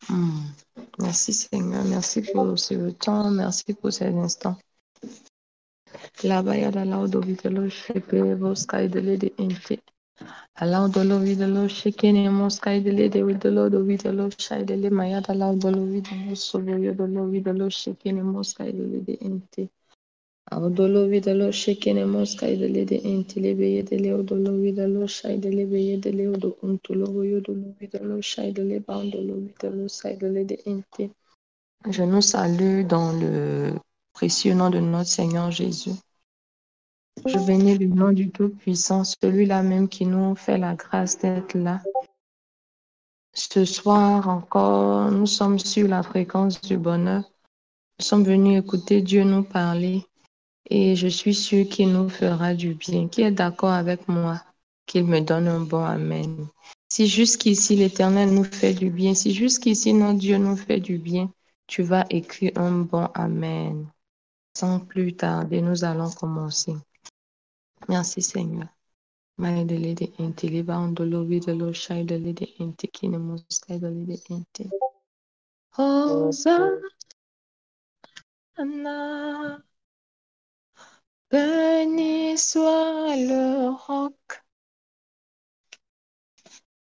Hmm. Merci Seigneur, merci pour ce temps, merci pour ces instants. Labaya da laudo vitalo shepe voskai de lede inte. Alaudo lo vidalo shekene moskai de lede vidalo do vitalo shai de le mayada laudo lo vidalo soboyo do lo vidalo shekene moskai de lede inte. Audo lo vidalo shekene moskai de lede inte lebeye de le odo lo vidalo shai de lebeye de le odo unto lo voyo do lo vidalo shai de le bando lo vidalo shai de lede inte. Je nous salue dans le précieux nom de notre Seigneur Jésus. Je bénis le nom du Tout-Puissant, celui-là même qui nous fait la grâce d'être là. Ce soir encore, nous sommes sur la fréquence du bonheur. Nous sommes venus écouter Dieu nous parler et je suis sûre qu'il nous fera du bien. Qui est d'accord avec moi? Qu'il me donne un bon Amen. Si jusqu'ici l'Éternel nous fait du bien, si jusqu'ici notre Dieu nous fait du bien, tu vas écrire un bon Amen. Sans plus tarder, nous allons commencer. Merci Seigneur. Maïdele de inte, liba ondolo videlo shaidele de inte, kine muskaidele de inte. Hosanna, béni soit le roc,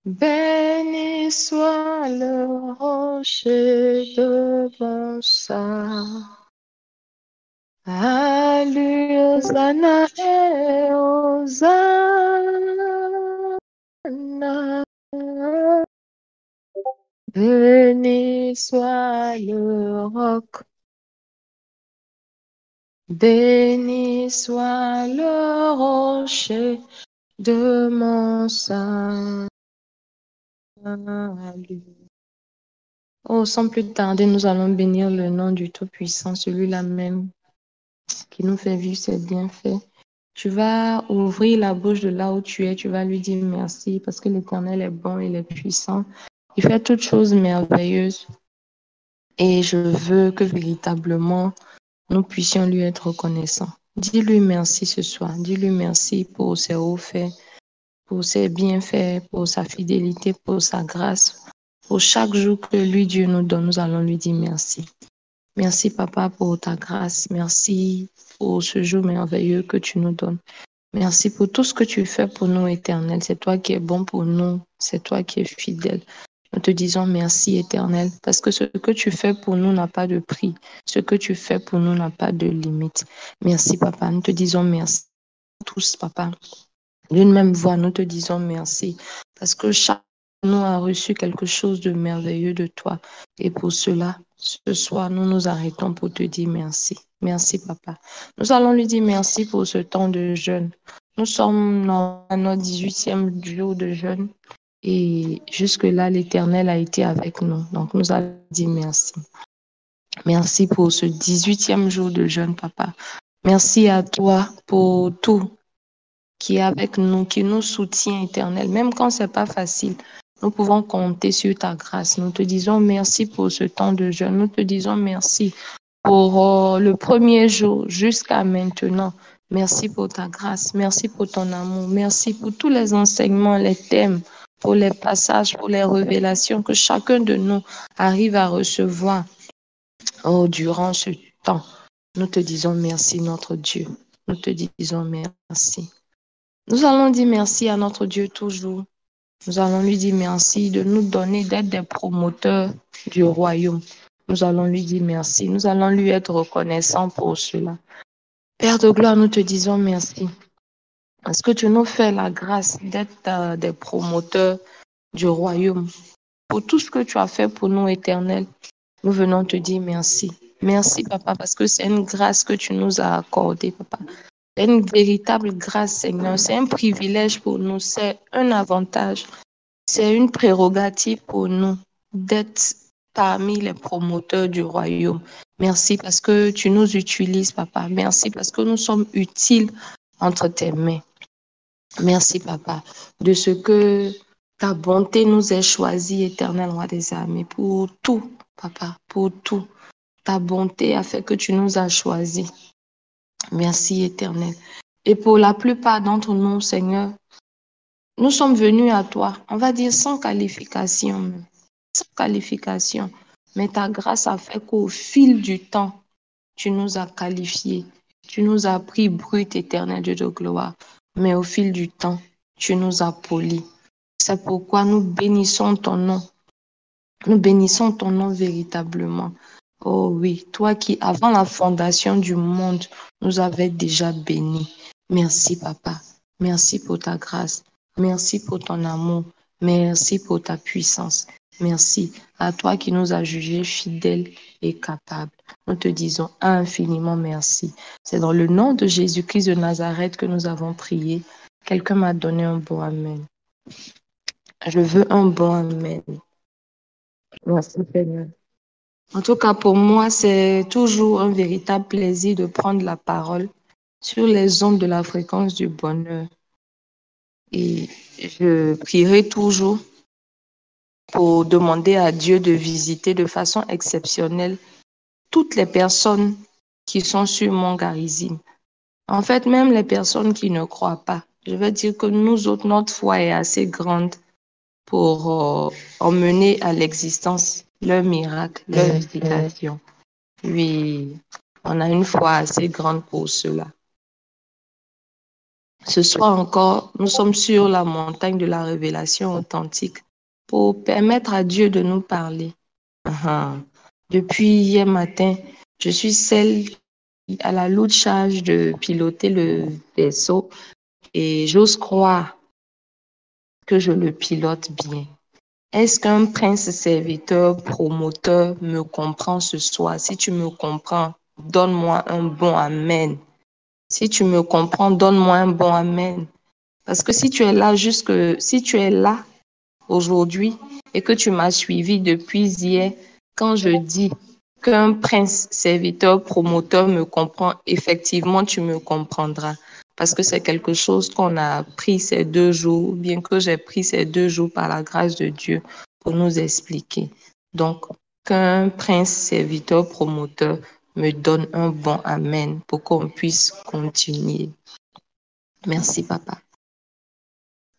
béni soit le rocher de bon sang. À lui, Hosanna et Hosanna. Béni soit le roc, béni soit le rocher de mon salut. Oh, sans plus tarder, nous allons bénir le nom du Tout-Puissant, celui-là même qui nous fait vivre ses bienfaits. Tu vas ouvrir la bouche de là où tu es, tu vas lui dire merci parce que l'Éternel est bon, il est puissant. Il fait toutes choses merveilleuses et je veux que véritablement nous puissions lui être reconnaissants. Dis-lui merci ce soir. Dis-lui merci pour ses hauts faits, pour ses bienfaits, pour sa fidélité, pour sa grâce. Pour chaque jour que lui, Dieu nous donne, nous allons lui dire merci. Merci, Papa, pour ta grâce. Merci pour ce jour merveilleux que tu nous donnes. Merci pour tout ce que tu fais pour nous, Éternel. C'est toi qui es bon pour nous. C'est toi qui es fidèle. Nous te disons merci, Éternel, parce que ce que tu fais pour nous n'a pas de prix. Ce que tu fais pour nous n'a pas de limite. Merci, Papa. Nous te disons merci tous, Papa. D'une même voix, nous te disons merci, parce que chacun de nous a reçu quelque chose de merveilleux de toi. Et pour cela, ce soir, nous nous arrêtons pour te dire merci. Merci, Papa. Nous allons lui dire merci pour ce temps de jeûne. Nous sommes dans notre 18e jour de jeûne. Et jusque-là, l'Éternel a été avec nous. Donc, nous allons dire merci. Merci pour ce 18e jour de jeûne, Papa. Merci à toi pour tout qui est avec nous, qui nous soutient, Éternel. Même quand c'est pas facile, nous pouvons compter sur ta grâce. Nous te disons merci pour ce temps de jeûne. Nous te disons merci pour le premier jour jusqu'à maintenant. Merci pour ta grâce. Merci pour ton amour. Merci pour tous les enseignements, les thèmes, pour les passages, pour les révélations que chacun de nous arrive à recevoir durant ce temps. Nous te disons merci, notre Dieu. Nous te disons merci. Nous allons dire merci à notre Dieu toujours. Nous allons lui dire merci de nous donner, d'être des promoteurs du royaume. Nous allons lui dire merci. Nous allons lui être reconnaissants pour cela. Père de gloire, nous te disons merci. Parce que tu nous fais la grâce d'être des promoteurs du royaume. Pour tout ce que tu as fait pour nous, Éternel, nous venons te dire merci. Merci, Papa, parce que c'est une grâce que tu nous as accordée, Papa. C'est une véritable grâce, Seigneur. C'est un privilège pour nous. C'est un avantage. C'est une prérogative pour nous d'être parmi les promoteurs du royaume. Merci parce que tu nous utilises, Papa. Merci parce que nous sommes utiles entre tes mains. Merci, Papa, de ce que ta bonté nous ait choisis, Éternel Roi des armées, pour tout, Papa, pour tout. Ta bonté a fait que tu nous as choisis. Merci, Éternel. Et pour la plupart d'entre nous, Seigneur, nous sommes venus à toi, on va dire sans qualification, sans qualification. Mais ta grâce a fait qu'au fil du temps, tu nous as qualifiés. Tu nous as pris brut, éternel Dieu de gloire. Mais au fil du temps, tu nous as polis. C'est pourquoi nous bénissons ton nom. Nous bénissons ton nom véritablement. Oh oui, toi qui, avant la fondation du monde, nous avais déjà bénis. Merci, Papa. Merci pour ta grâce. Merci pour ton amour. Merci pour ta puissance. Merci à toi qui nous as jugés fidèles et capables. Nous te disons infiniment merci. C'est dans le nom de Jésus-Christ de Nazareth que nous avons prié. Quelqu'un m'a donné un bon amen. Je veux un bon amen. Merci, Seigneur. En tout cas, pour moi, c'est toujours un véritable plaisir de prendre la parole sur les ondes de la fréquence du bonheur. Et je prierai toujours pour demander à Dieu de visiter de façon exceptionnelle toutes les personnes qui sont sur mon charisme. En fait, même les personnes qui ne croient pas. Je veux dire que nous autres, notre foi est assez grande pour emmener à l'existence leur miracle, leur visitation. Oui, on a une foi assez grande pour cela. Ce soir encore, nous sommes sur la montagne de la révélation authentique pour permettre à Dieu de nous parler. Depuis hier matin, je suis celle qui a la lourde charge de piloter le vaisseau et j'ose croire que je le pilote bien. Est-ce qu'un prince serviteur, promoteur me comprend ce soir? Si tu me comprends, donne-moi un bon amen. Si tu me comprends, donne-moi un bon amen. Parce que si tu es là aujourd'hui et que tu m'as suivi depuis hier, quand je dis qu'un prince serviteur, promoteur me comprend, effectivement, tu me comprendras. Parce que c'est quelque chose qu'on a appris ces 2 jours, bien que j'ai pris ces 2 jours par la grâce de Dieu pour nous expliquer. Donc, qu'un prince serviteur, promoteur me donne un bon amen pour qu'on puisse continuer. Merci, Papa.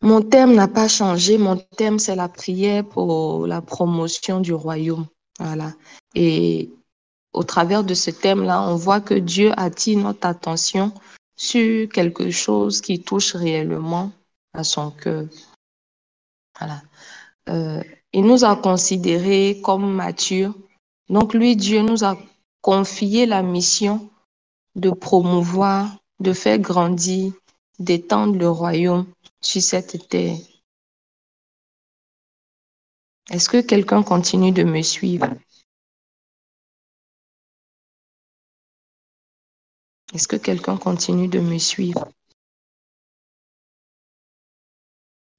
Mon thème n'a pas changé. Mon thème, c'est la prière pour la promotion du royaume. Voilà. Et au travers de ce thème-là, on voit que Dieu attire notre attention sur quelque chose qui touche réellement à son cœur. Voilà. Il nous a considérés comme matures. Donc, lui, Dieu nous a confié la mission de promouvoir, de faire grandir, d'étendre le royaume sur cette terre. Est-ce que quelqu'un continue de me suivre? Est-ce que quelqu'un continue de me suivre?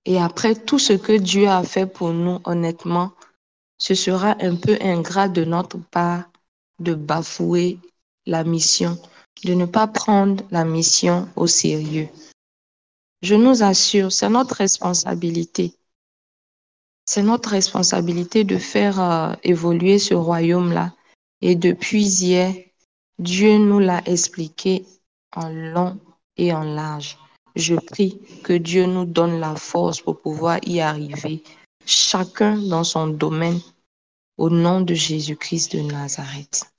Et après tout ce que Dieu a fait pour nous, honnêtement, ce sera un peu ingrat de notre part de bafouer la mission, de ne pas prendre la mission au sérieux. Je nous assure, c'est notre responsabilité. C'est notre responsabilité de faire évoluer ce royaume-là. Et depuis hier, Dieu nous l'a expliqué en long et en large. Je prie que Dieu nous donne la force pour pouvoir y arriver, chacun dans son domaine, au nom de Jésus-Christ de Nazareth.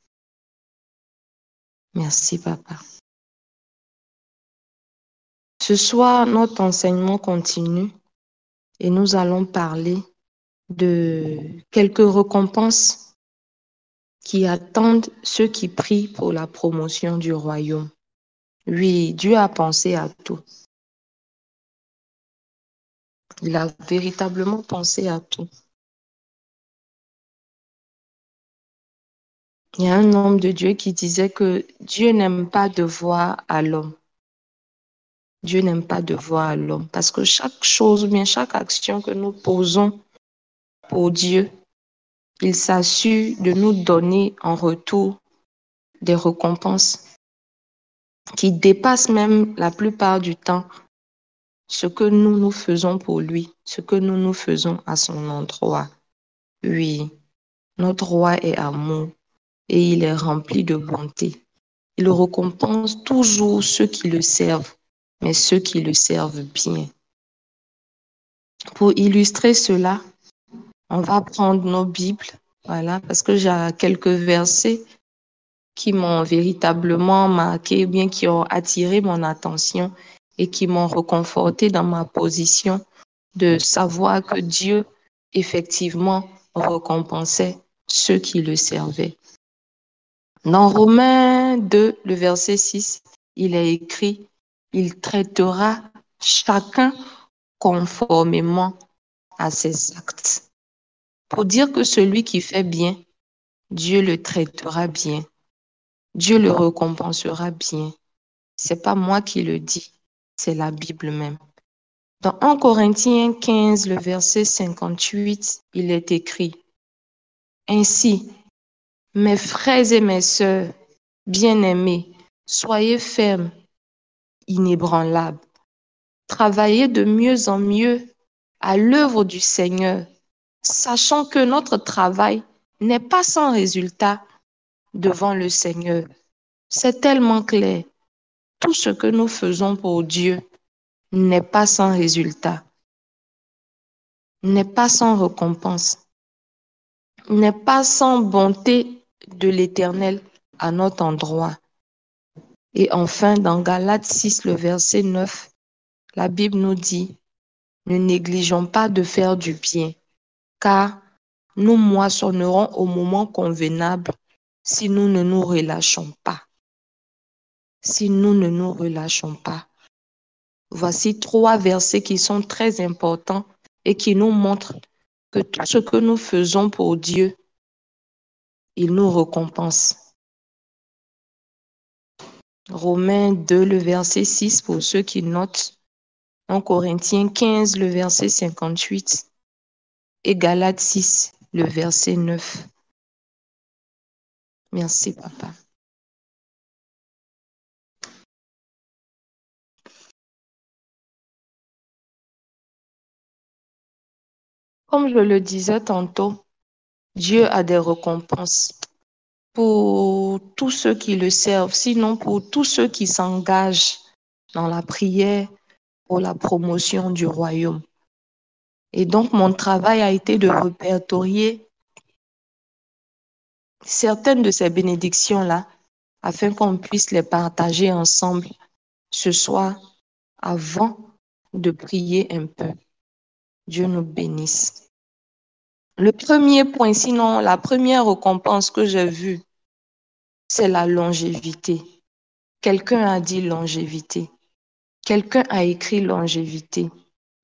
Merci, Papa. Ce soir, notre enseignement continue et nous allons parler de quelques récompenses qui attendent ceux qui prient pour la promotion du royaume. Oui, Dieu a pensé à tout. Il a véritablement pensé à tout. Il y a un homme de Dieu qui disait que Dieu n'aime pas devoir à l'homme. Dieu n'aime pas devoir à l'homme parce que chaque chose, bien chaque action que nous posons pour Dieu, il s'assure de nous donner en retour des récompenses qui dépassent même la plupart du temps ce que nous faisons pour lui, ce que nous faisons à son endroit. Oui, notre roi est amour et il est rempli de bonté. Il récompense toujours ceux qui le servent, mais ceux qui le servent bien. Pour illustrer cela, On va prendre nos Bibles, voilà, parce que j'ai quelques versets qui m'ont véritablement marqué, bien qui ont attiré mon attention et qui m'ont reconforté dans ma position de savoir que Dieu, effectivement, récompensait ceux qui le servaient. Dans Romains 2, le verset 6, il est écrit, il traitera chacun conformément à ses actes. Pour dire que celui qui fait bien, Dieu le traitera bien. Dieu le récompensera bien. C'est pas moi qui le dis, c'est la Bible même. Dans 1 Corinthiens 15, le verset 58, il est écrit, ainsi, mes frères et mes sœurs, bien-aimés, soyez fermes, inébranlables. Travaillez de mieux en mieux à l'œuvre du Seigneur, sachant que notre travail n'est pas sans résultat devant le Seigneur. C'est tellement clair. Tout ce que nous faisons pour Dieu n'est pas sans résultat, n'est pas sans récompense, n'est pas sans bonté de l'Éternel à notre endroit. Et enfin, dans Galates 6, le verset 9, la Bible nous dit, ne négligeons pas de faire du bien, car nous moissonnerons au moment convenable si nous ne nous relâchons pas. Si nous ne nous relâchons pas. Voici 3 versets qui sont très importants et qui nous montrent que tout ce que nous faisons pour Dieu, il nous récompense. Romains 2, le verset 6, pour ceux qui notent. En Corinthiens 15, le verset 58. Et Galates 6, le verset 9. Merci, papa. Comme je le disais tantôt, Dieu a des récompenses pour tous ceux qui le servent, sinon pour tous ceux qui s'engagent dans la prière pour la promotion du royaume. Et donc, mon travail a été de répertorier certaines de ces bénédictions-là afin qu'on puisse les partager ensemble ce soir avant de prier un peu. Dieu nous bénisse. Le premier point, sinon la première récompense que j'ai vue, c'est la longévité. Quelqu'un a dit longévité. Quelqu'un a écrit longévité.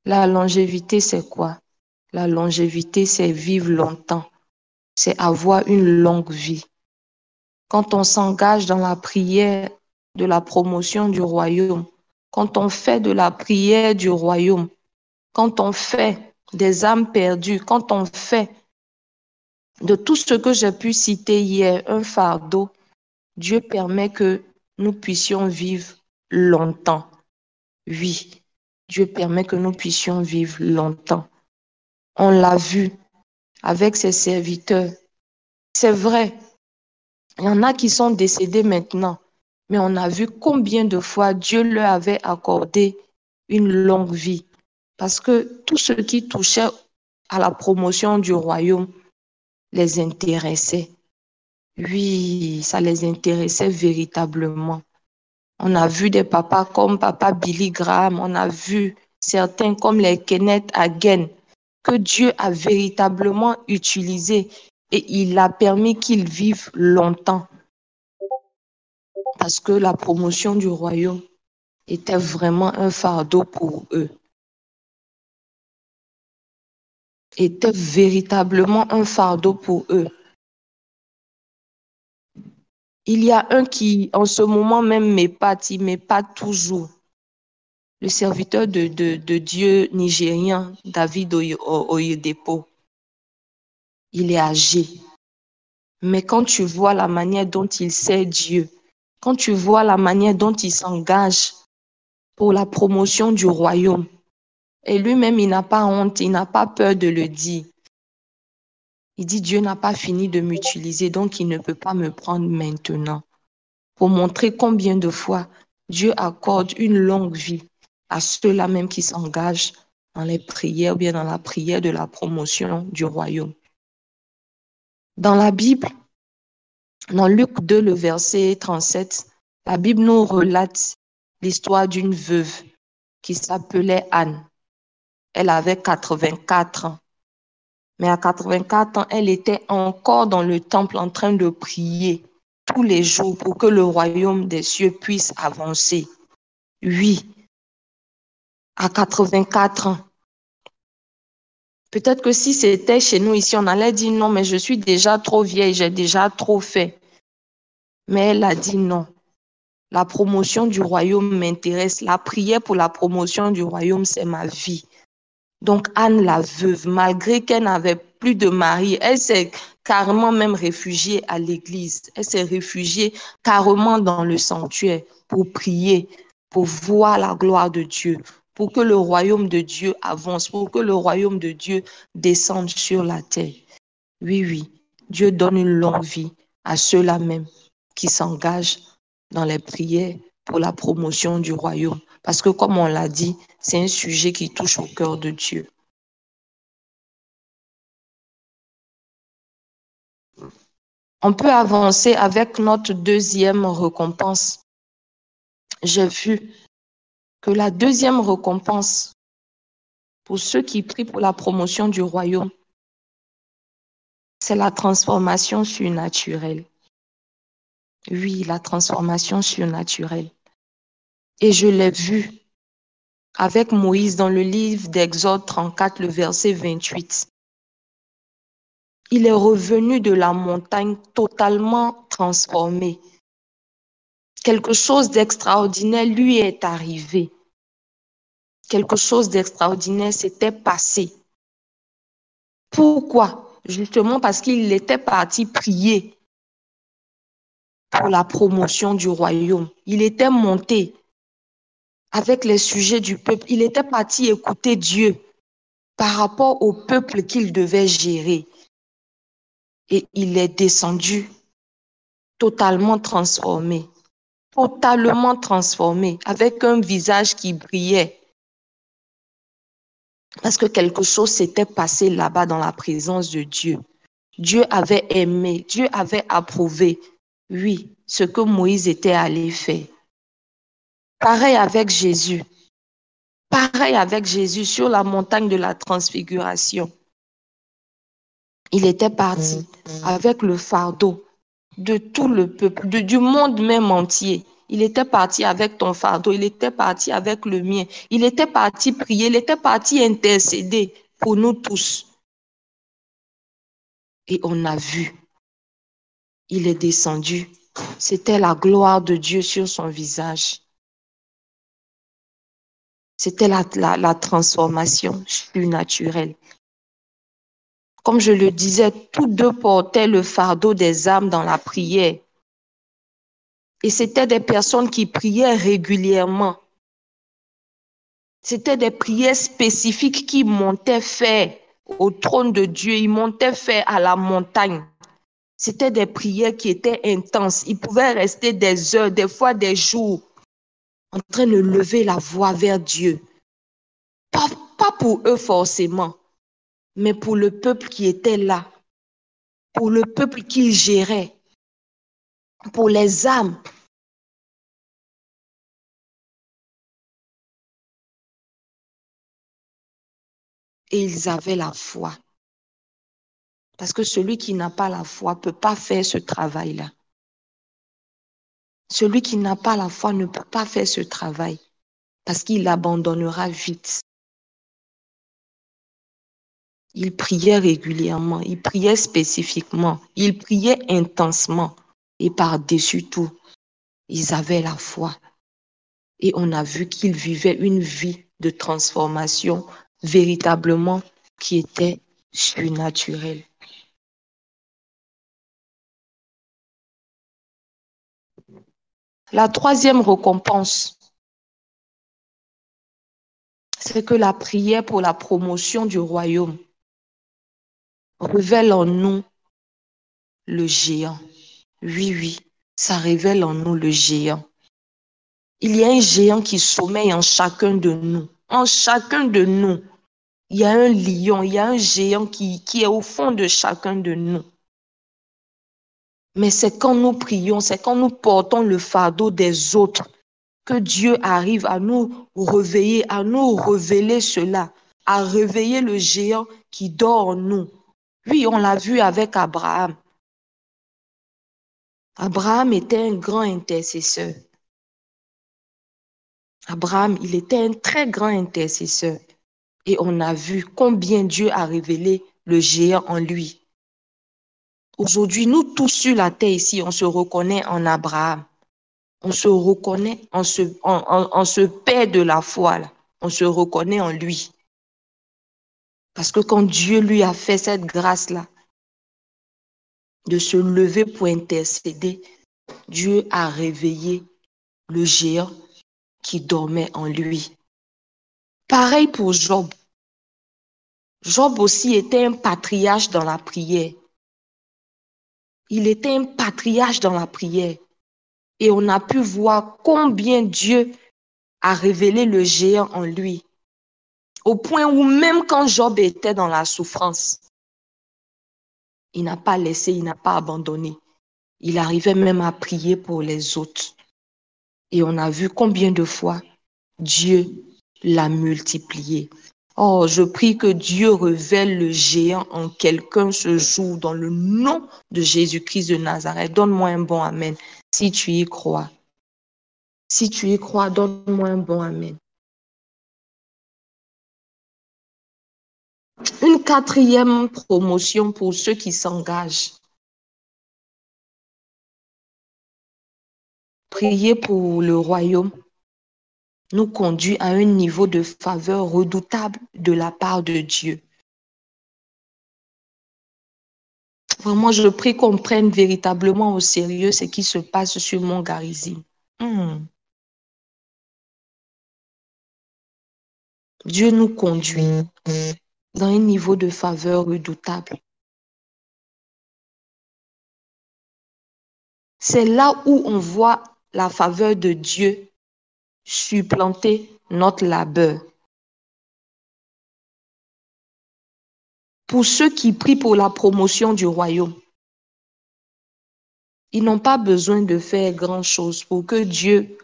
La longévité, c'est quoi? La longévité, c'est vivre longtemps. C'est avoir une longue vie. Quand on s'engage dans la prière de la promotion du royaume, quand on fait de la prière du royaume, quand on fait des âmes perdues, quand on fait de tout ce que j'ai pu citer hier, un fardeau, Dieu permet que nous puissions vivre longtemps. Oui, Dieu permet que nous puissions vivre longtemps. On l'a vu avec ses serviteurs. C'est vrai, il y en a qui sont décédés maintenant, mais on a vu combien de fois Dieu leur avait accordé une longue vie. Parce que tout ce qui touchait à la promotion du royaume les intéressait. Oui, ça les intéressait véritablement. On a vu des papas comme papa Billy Graham, on a vu certains comme les Kenneth Hagin, que Dieu a véritablement utilisé et il a permis qu'ils vivent longtemps. Parce que la promotion du royaume était vraiment un fardeau pour eux. Était véritablement un fardeau pour eux. Il y a un qui, en ce moment même, m'épate, il m'épate toujours. Le serviteur de Dieu nigérien, David Oyedepo. Il est âgé. Mais quand tu vois la manière dont il sert Dieu, quand tu vois la manière dont il s'engage pour la promotion du royaume, et lui-même, il n'a pas honte, il n'a pas peur de le dire. Il dit, Dieu n'a pas fini de m'utiliser, donc il ne peut pas me prendre maintenant. Pour montrer combien de fois Dieu accorde une longue vie à ceux-là même qui s'engagent dans les prières ou bien dans la prière de la promotion du royaume. Dans la Bible, dans Luc 2, le verset 37, la Bible nous relate l'histoire d'une veuve qui s'appelait Anne. Elle avait 84 ans. Mais à 84 ans, elle était encore dans le temple en train de prier tous les jours pour que le royaume des cieux puisse avancer. Oui, à 84 ans. Peut-être que si c'était chez nous ici, on allait dire non, mais je suis déjà trop vieille, j'ai déjà trop fait. Mais elle a dit non. La promotion du royaume m'intéresse. La prière pour la promotion du royaume, c'est ma vie. Donc Anne la veuve, malgré qu'elle n'avait plus de mari, elle s'est carrément même réfugiée à l'église. Elle s'est réfugiée carrément dans le sanctuaire pour prier, pour voir la gloire de Dieu, pour que le royaume de Dieu avance, pour que le royaume de Dieu descende sur la terre. Oui, oui, Dieu donne une longue vie à ceux-là même qui s'engagent dans les prières pour la promotion du royaume. Parce que comme on l'a dit, c'est un sujet qui touche au cœur de Dieu. On peut avancer avec notre deuxième récompense. J'ai vu que la deuxième récompense pour ceux qui prient pour la promotion du royaume, c'est la transformation surnaturelle. Oui, la transformation surnaturelle. Et je l'ai vu avec Moïse dans le livre d'Exode 34, le verset 28. Il est revenu de la montagne totalement transformé. Quelque chose d'extraordinaire lui est arrivé. Quelque chose d'extraordinaire s'était passé. Pourquoi? Justement parce qu'il était parti prier pour la promotion du royaume. Il était monté avec les sujets du peuple. Il était parti écouter Dieu par rapport au peuple qu'il devait gérer. Et il est descendu totalement transformé, avec un visage qui brillait. Parce que quelque chose s'était passé là-bas dans la présence de Dieu. Dieu avait aimé, Dieu avait approuvé, oui, ce que Moïse était allé faire. Pareil avec Jésus. Pareil avec Jésus sur la montagne de la transfiguration. Il était parti avec le fardeau de tout le peuple, du monde même entier. Il était parti avec ton fardeau, il était parti avec le mien. Il était parti prier, il était parti intercéder pour nous tous. Et on a vu, il est descendu. C'était la gloire de Dieu sur son visage. C'était la transformation surnaturelle. Comme je le disais, tous deux portaient le fardeau des âmes dans la prière. Et c'était des personnes qui priaient régulièrement. C'était des prières spécifiques qui montaient faire au trône de Dieu. Ils montaient faire à la montagne. C'était des prières qui étaient intenses. Ils pouvaient rester des heures, des fois des jours, en train de lever la voix vers Dieu. Pas pour eux forcément, mais pour le peuple qui était là, pour le peuple qu'ils géraient, pour les âmes. Et ils avaient la foi. Parce que celui qui n'a pas la foi ne peut pas faire ce travail-là. Celui qui n'a pas la foi ne peut pas faire ce travail parce qu'il abandonnera vite. Il priait régulièrement, il priait spécifiquement, il priait intensement et par-dessus tout, ils avaient la foi. Et on a vu qu'ils vivaient une vie de transformation véritablement qui était surnaturelle. La troisième récompense, c'est que la prière pour la promotion du royaume révèle en nous le géant. Oui, oui, ça révèle en nous le géant. Il y a un géant qui sommeille en chacun de nous. En chacun de nous. Il y a un lion, il y a un géant qui est au fond de chacun de nous. Mais c'est quand nous prions, c'est quand nous portons le fardeau des autres que Dieu arrive à nous réveiller, à nous révéler cela, à réveiller le géant qui dort en nous. Oui, on l'a vu avec Abraham. Abraham était un grand intercesseur. Abraham, il était un très grand intercesseur. Et on a vu combien Dieu a révélé le géant en lui. Aujourd'hui, nous tous sur la terre ici, on se reconnaît en Abraham. On se reconnaît en ce père de la foi, là. On se reconnaît en lui. Parce que quand Dieu lui a fait cette grâce-là, de se lever pour intercéder, Dieu a réveillé le géant qui dormait en lui. Pareil pour Job. Job aussi était un patriarche dans la prière. Il était un patriarche dans la prière. Et on a pu voir combien Dieu a révélé le géant en lui. Au point où même quand Job était dans la souffrance, il n'a pas laissé, il n'a pas abandonné. Il arrivait même à prier pour les autres. Et on a vu combien de fois Dieu l'a multiplié. Oh, je prie que Dieu révèle le géant en quelqu'un ce jour dans le nom de Jésus-Christ de Nazareth. Donne-moi un bon amen si tu y crois. Si tu y crois, donne-moi un bon amen. Une quatrième promotion pour ceux qui s'engagent. Prier pour le royaume nous conduit à un niveau de faveur redoutable de la part de Dieu. Vraiment, je prie qu'on prenne véritablement au sérieux ce qui se passe sur Mont Garizim. Dieu nous conduit dans un niveau de faveur redoutable. C'est là où on voit la faveur de Dieu supplanter notre labeur. Pour ceux qui prient pour la promotion du royaume, ils n'ont pas besoin de faire grand-chose pour que Dieu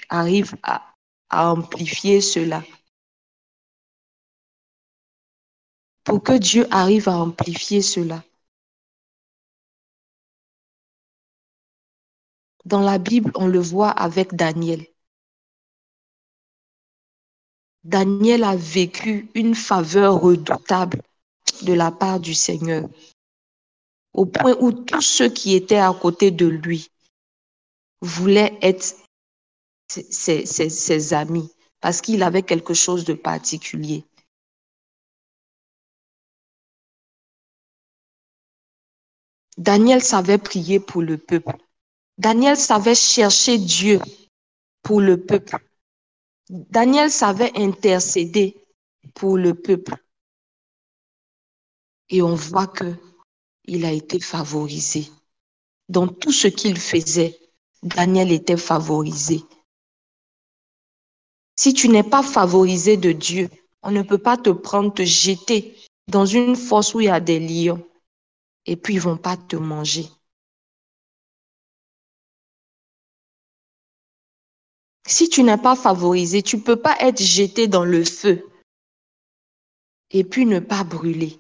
arrive à amplifier cela. Pour que Dieu arrive à amplifier cela. Dans la Bible, on le voit avec Daniel. Daniel a vécu une faveur redoutable de la part du Seigneur, au point où tous ceux qui étaient à côté de lui voulaient être ses amis, parce qu'il avait quelque chose de particulier. Daniel savait prier pour le peuple. Daniel savait chercher Dieu pour le peuple. Daniel savait intercéder pour le peuple. Et on voit qu'il a été favorisé. Dans tout ce qu'il faisait, Daniel était favorisé. Si tu n'es pas favorisé de Dieu, on ne peut pas te prendre, te jeter dans une fosse où il y a des lions et puis ils ne vont pas te manger. Si tu n'es pas favorisé, tu ne peux pas être jeté dans le feu et puis ne pas brûler.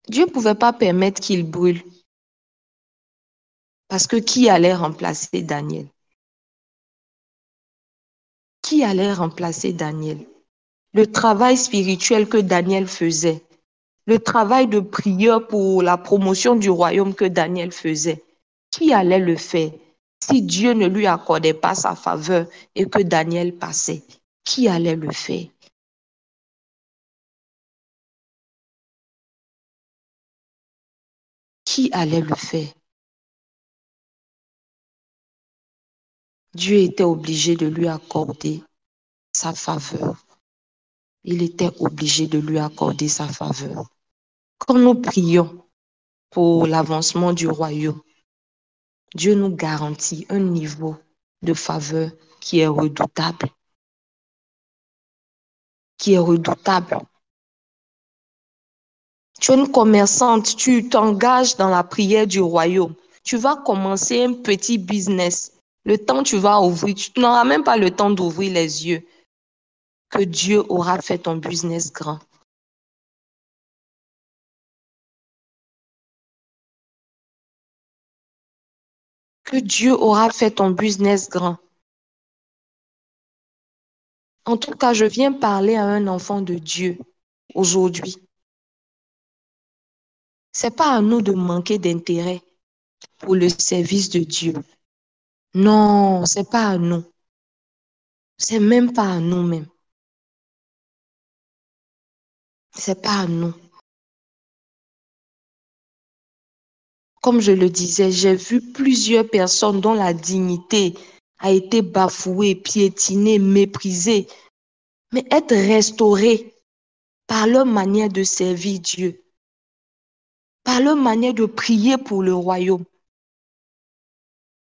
Dieu ne pouvait pas permettre qu'il brûle parce que qui allait remplacer Daniel? Qui allait remplacer Daniel? Le travail spirituel que Daniel faisait, le travail de prière pour la promotion du royaume que Daniel faisait, qui allait le faire si Dieu ne lui accordait pas sa faveur et que Daniel passait? Qui allait le faire? Qui allait le faire? Dieu était obligé de lui accorder sa faveur. Il était obligé de lui accorder sa faveur. Quand nous prions pour l'avancement du royaume, Dieu nous garantit un niveau de faveur qui est redoutable. qui est redoutable. Tu es une commerçante, tu t'engages dans la prière du royaume. Tu vas commencer un petit business. Le temps tu vas ouvrir, tu n'auras même pas le temps d'ouvrir les yeux que Dieu aura fait ton business grand. Que Dieu aura fait ton business grand. En tout cas, je viens parler à un enfant de Dieu aujourd'hui. C'est pas à nous de manquer d'intérêt pour le service de Dieu. Non, c'est pas à nous. C'est même pas à nous-mêmes. C'est pas à nous. Comme je le disais, j'ai vu plusieurs personnes dont la dignité a été bafouée, piétinée, méprisée, mais être restaurées par leur manière de servir Dieu, par leur manière de prier pour le royaume.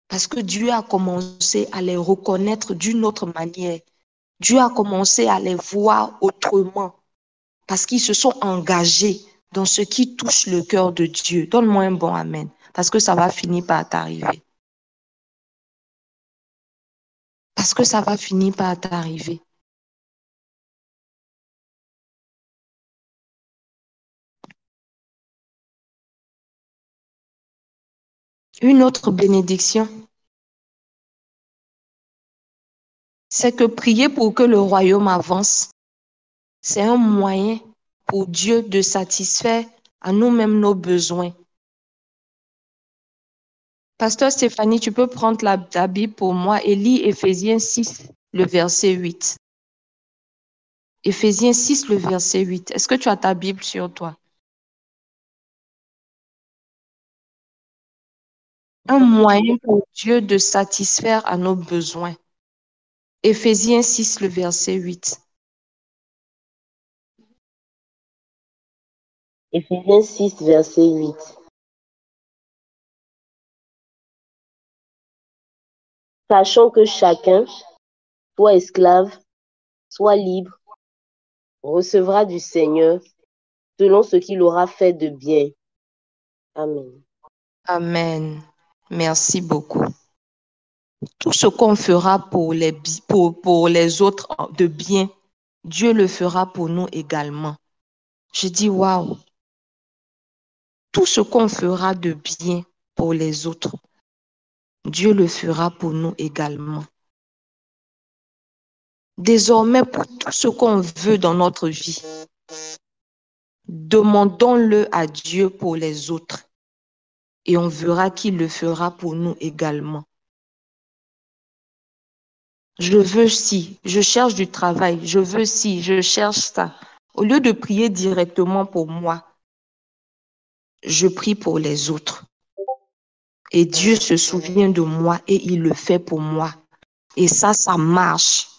Parce que Dieu a commencé à les reconnaître d'une autre manière. Dieu a commencé à les voir autrement parce qu'ils se sont engagés dans ce qui touche le cœur de Dieu. Donne-moi un bon amen parce que ça va finir par t'arriver. Parce que ça va finir par t'arriver. Une autre bénédiction, c'est que prier pour que le royaume avance, c'est un moyen pour Dieu de satisfaire à nous-mêmes nos besoins. Pasteur Stéphanie, tu peux prendre la Bible pour moi et lire Éphésiens 6, le verset 8. Éphésiens 6, le verset 8. Est-ce que tu as ta Bible sur toi? Un moyen pour Dieu de satisfaire à nos besoins. Éphésiens 6, le verset 8. Éphésiens 6, verset 8. Sachant que chacun, soit esclave, soit libre, recevra du Seigneur selon ce qu'il aura fait de bien. Amen. Amen. Merci beaucoup. Tout ce qu'on fera pour les autres de bien, Dieu le fera pour nous également. Je dis waouh. Tout ce qu'on fera de bien pour les autres, Dieu le fera pour nous également. Désormais, pour tout ce qu'on veut dans notre vie, demandons-le à Dieu pour les autres et on verra qu'il le fera pour nous également. Je veux ci, je cherche du travail, je veux ci, je cherche ça. Au lieu de prier directement pour moi, je prie pour les autres. Et Dieu se souvient de moi et il le fait pour moi. Et ça marche.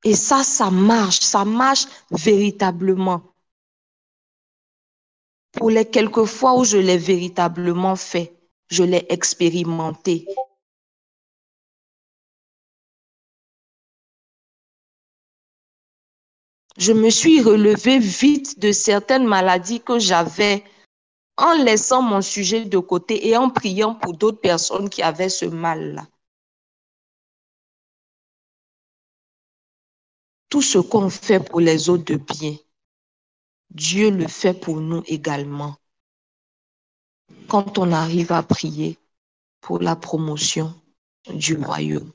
Et ça marche véritablement. Pour les quelques fois où je l'ai véritablement fait, je l'ai expérimenté. Je me suis relevée vite de certaines maladies que j'avais en laissant mon sujet de côté et en priant pour d'autres personnes qui avaient ce mal-là. Tout ce qu'on fait pour les autres de bien, Dieu le fait pour nous également. Quand on arrive à prier pour la promotion du royaume.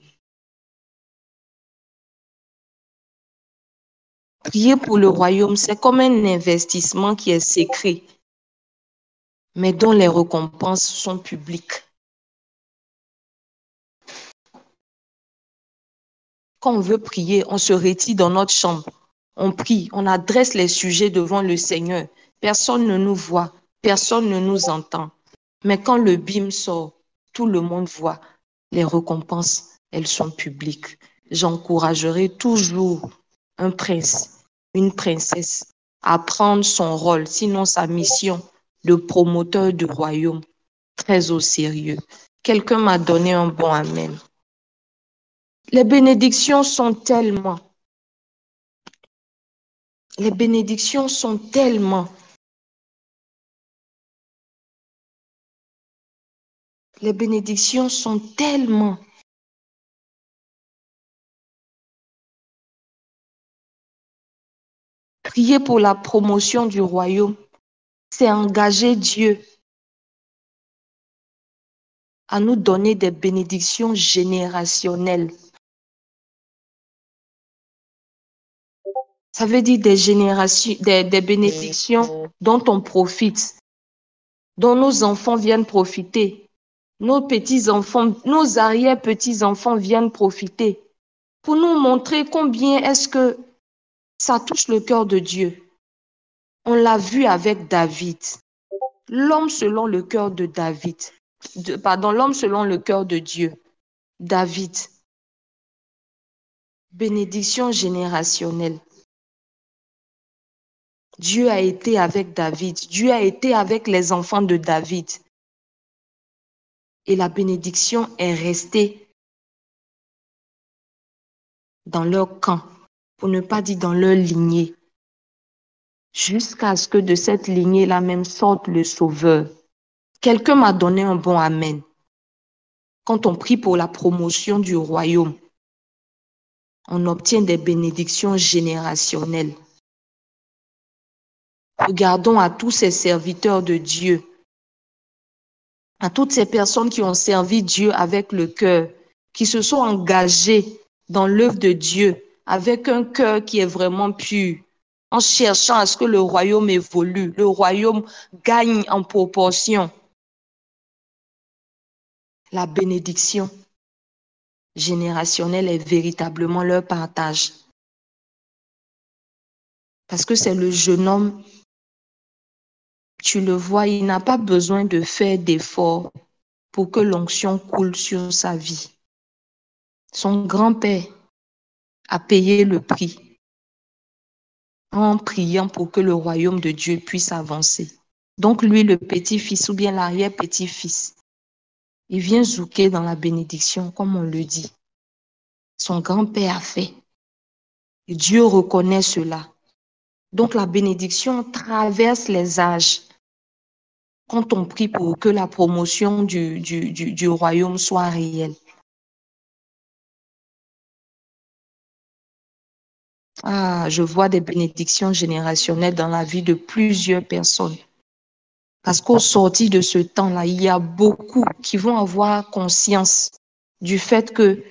Prier pour le royaume, c'est comme un investissement qui est secret, mais dont les récompenses sont publiques. Quand on veut prier, on se retire dans notre chambre. On prie, on adresse les sujets devant le Seigneur. Personne ne nous voit, personne ne nous entend. Mais quand le bim sort, tout le monde voit. Les récompenses, elles sont publiques. J'encouragerai toujours un prince, une princesse à prendre son rôle, sinon sa mission de promoteur du royaume, très au sérieux. Quelqu'un m'a donné un bon amen. Les bénédictions sont tellement. Les bénédictions sont tellement. Les bénédictions sont tellement. Prier pour la promotion du royaume, c'est engager Dieu à nous donner des bénédictions générationnelles. Ça veut dire des bénédictions dont on profite, dont nos enfants viennent profiter, nos petits-enfants, nos arrière-petits-enfants viennent profiter, pour nous montrer combien est-ce que ça touche le cœur de Dieu. On l'a vu avec David, l'homme selon le cœur de David, l'homme selon le cœur de Dieu, David, bénédiction générationnelle. Dieu a été avec David. Dieu a été avec les enfants de David. Et la bénédiction est restée dans leur camp, pour ne pas dire dans leur lignée, jusqu'à ce que de cette lignée-là même sorte le Sauveur. Quelqu'un m'a donné un bon amen. Quand on prie pour la promotion du royaume, on obtient des bénédictions générationnelles. Regardons à tous ces serviteurs de Dieu, à toutes ces personnes qui ont servi Dieu avec le cœur, qui se sont engagées dans l'œuvre de Dieu avec un cœur qui est vraiment pur, en cherchant à ce que le royaume évolue, le royaume gagne en proportion. La bénédiction générationnelle est véritablement leur partage. Parce que c'est le jeune homme, tu le vois, il n'a pas besoin de faire d'efforts pour que l'onction coule sur sa vie. Son grand-père a payé le prix en priant pour que le royaume de Dieu puisse avancer. Donc lui, le petit-fils ou bien l'arrière-petit-fils, il vient zouker dans la bénédiction, comme on le dit. Son grand-père a fait. Et Dieu reconnaît cela. Donc la bénédiction traverse les âges. Quand on prie pour que la promotion du royaume soit réelle. Ah, je vois des bénédictions générationnelles dans la vie de plusieurs personnes. Parce qu'au sortir de ce temps-là, il y a beaucoup qui vont avoir conscience du fait que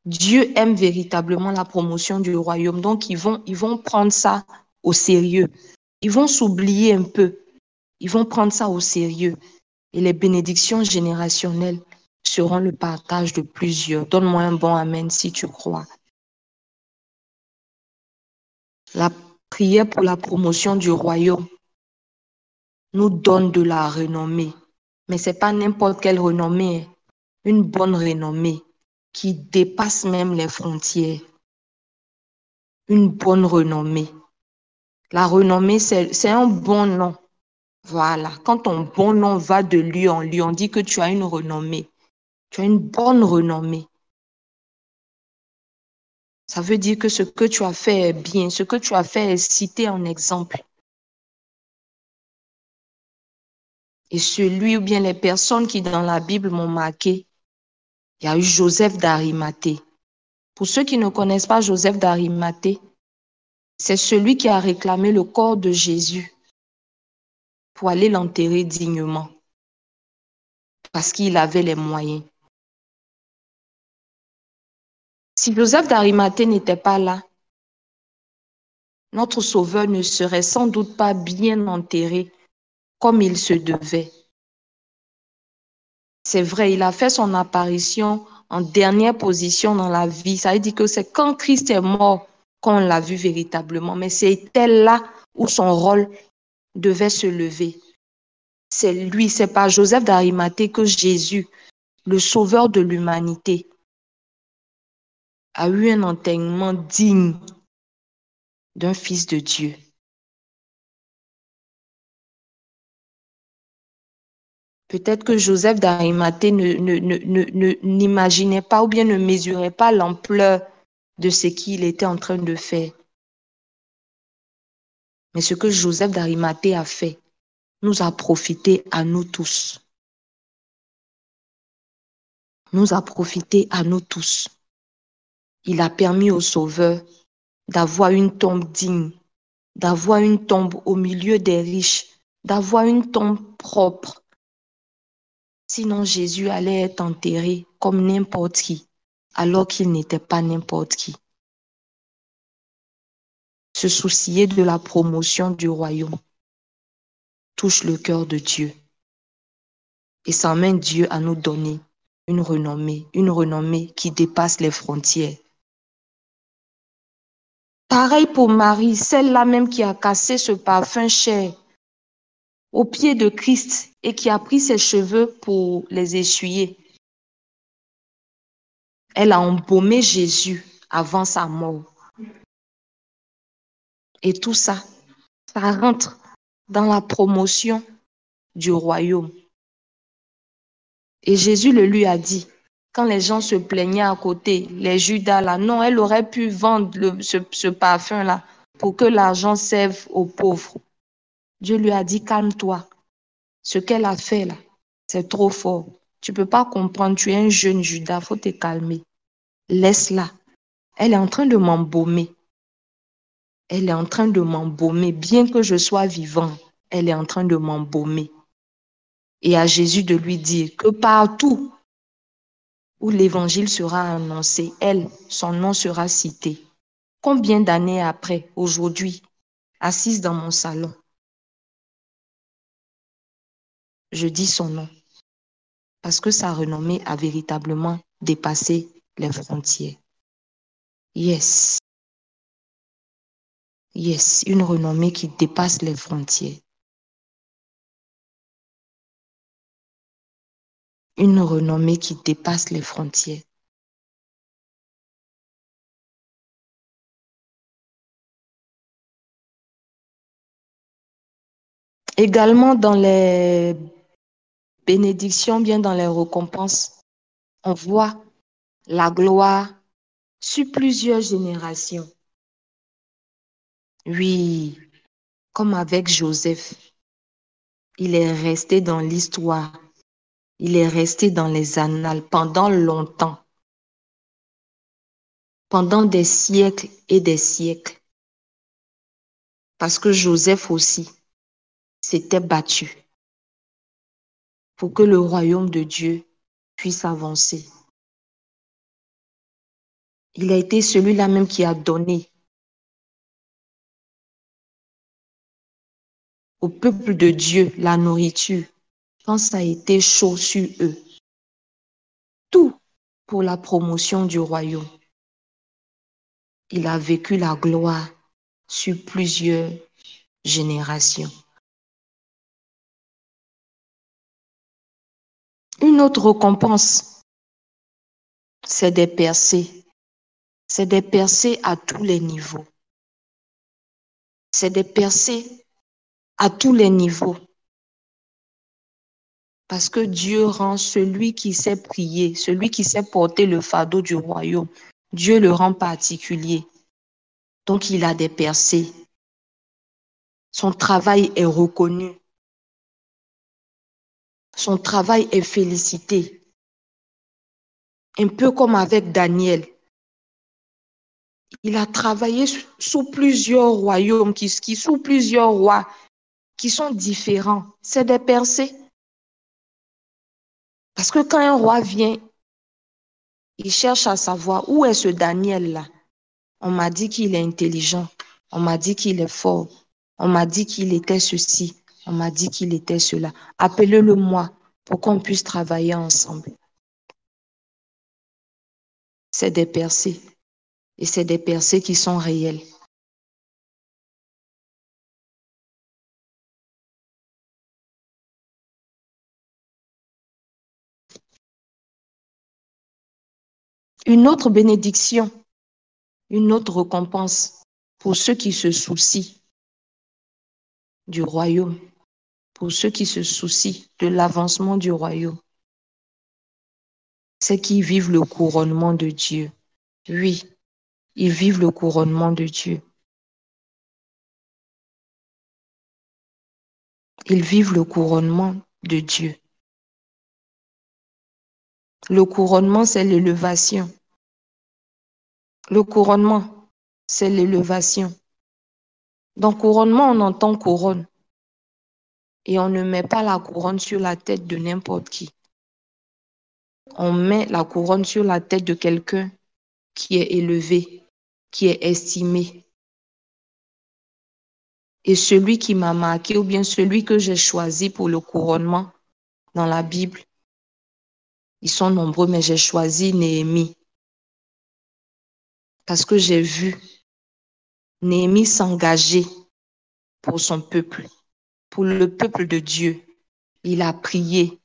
Dieu aime véritablement la promotion du royaume. Donc, ils vont prendre ça au sérieux. Ils vont s'oublier un peu. Ils vont prendre ça au sérieux. Et les bénédictions générationnelles seront le partage de plusieurs. Donne-moi un bon amen si tu crois. La prière pour la promotion du royaume nous donne de la renommée. Mais ce n'est pas n'importe quelle renommée. Une bonne renommée qui dépasse même les frontières. Une bonne renommée. La renommée, c'est un bon nom. Voilà. Quand ton bon nom va de lieu en lieu, on dit que tu as une renommée. Tu as une bonne renommée. Ça veut dire que ce que tu as fait est bien. Ce que tu as fait est cité en exemple. Et celui ou bien les personnes qui dans la Bible m'ont marqué, il y a eu Joseph d'Arimathée. Pour ceux qui ne connaissent pas Joseph d'Arimathée, c'est celui qui a réclamé le corps de Jésus pour aller l'enterrer dignement, parce qu'il avait les moyens. Si Joseph d'Arimathée n'était pas là, notre Sauveur ne serait sans doute pas bien enterré comme il se devait. C'est vrai, il a fait son apparition en dernière position dans la vie. Ça veut dire que c'est quand Christ est mort qu'on l'a vu véritablement. Mais c'était là où son rôle devait se lever. C'est lui, c'est par Joseph d'Arimathée que Jésus, le sauveur de l'humanité, a eu un enterrement digne d'un fils de Dieu. Peut-être que Joseph d'Arimathée n'imaginait pas ou bien ne mesurait pas l'ampleur de ce qu'il était en train de faire. Mais ce que Joseph d'Arimathée a fait nous a profité à nous tous. Nous a profité à nous tous. Il a permis au Sauveur d'avoir une tombe digne, d'avoir une tombe au milieu des riches, d'avoir une tombe propre. Sinon, Jésus allait être enterré comme n'importe qui, alors qu'il n'était pas n'importe qui. Se soucier de la promotion du royaume touche le cœur de Dieu. Et ça amène Dieu à nous donner une renommée qui dépasse les frontières. Pareil pour Marie, celle-là même qui a cassé ce parfum cher aux pieds de Christ et qui a pris ses cheveux pour les essuyer. Elle a embaumé Jésus avant sa mort. Et tout ça, ça rentre dans la promotion du royaume. Et Jésus le lui a dit, quand les gens se plaignaient à côté, les Judas là, non, elle aurait pu vendre ce parfum-là pour que l'argent serve aux pauvres. Dieu lui a dit, calme-toi. Ce qu'elle a fait là, c'est trop fort. Tu ne peux pas comprendre, tu es un jeune Judas, il faut te calmer. Laisse-la. Elle est en train de m'embaumer. Elle est en train de m'embaumer. Bien que je sois vivant, elle est en train de m'embaumer. Et à Jésus de lui dire que partout où l'évangile sera annoncé, elle, son nom sera cité. Combien d'années après, aujourd'hui, assise dans mon salon, je dis son nom parce que sa renommée a véritablement dépassé les frontières. Yes. Yes, une renommée qui dépasse les frontières. Une renommée qui dépasse les frontières. Également dans les bénédictions, bien dans les récompenses, on voit la gloire sur plusieurs générations. Oui, comme avec Joseph, il est resté dans l'histoire, il est resté dans les annales pendant longtemps, pendant des siècles et des siècles. Parce que Joseph aussi s'était battu pour que le royaume de Dieu puisse avancer. Il a été celui-là même qui a donné au peuple de Dieu la nourriture quand ça a été chaud sur eux. Tout pour la promotion du royaume. Il a vécu la gloire sur plusieurs générations. Une autre récompense, c'est des percées. C'est des percées à tous les niveaux. C'est des percées à tous les niveaux. Parce que Dieu rend celui qui sait prier, celui qui sait porter le fardeau du royaume, Dieu le rend particulier. Donc il a des percées. Son travail est reconnu. Son travail est félicité. Un peu comme avec Daniel. Il a travaillé sous plusieurs royaumes, sous plusieurs rois qui sont différents. C'est des percées. Parce que quand un roi vient, il cherche à savoir où est ce Daniel-là. On m'a dit qu'il est intelligent. On m'a dit qu'il est fort. On m'a dit qu'il était ceci. On m'a dit qu'il était cela. Appelez-le-moi pour qu'on puisse travailler ensemble. C'est des percées. Et c'est des percées qui sont réelles. Une autre bénédiction, une autre récompense pour ceux qui se soucient du royaume, pour ceux qui se soucient de l'avancement du royaume, c'est qu'ils vivent le couronnement de Dieu. Oui, ils vivent le couronnement de Dieu. Ils vivent le couronnement de Dieu. Le couronnement, c'est l'élévation. Le couronnement, c'est l'élévation. Dans couronnement, on entend couronne. Et on ne met pas la couronne sur la tête de n'importe qui. On met la couronne sur la tête de quelqu'un qui est élevé, qui est estimé. Et celui qui m'a marqué, ou bien celui que j'ai choisi pour le couronnement dans la Bible, ils sont nombreux, mais j'ai choisi Néhémie. Parce que j'ai vu Néhémie s'engager pour son peuple, pour le peuple de Dieu. Il a prié.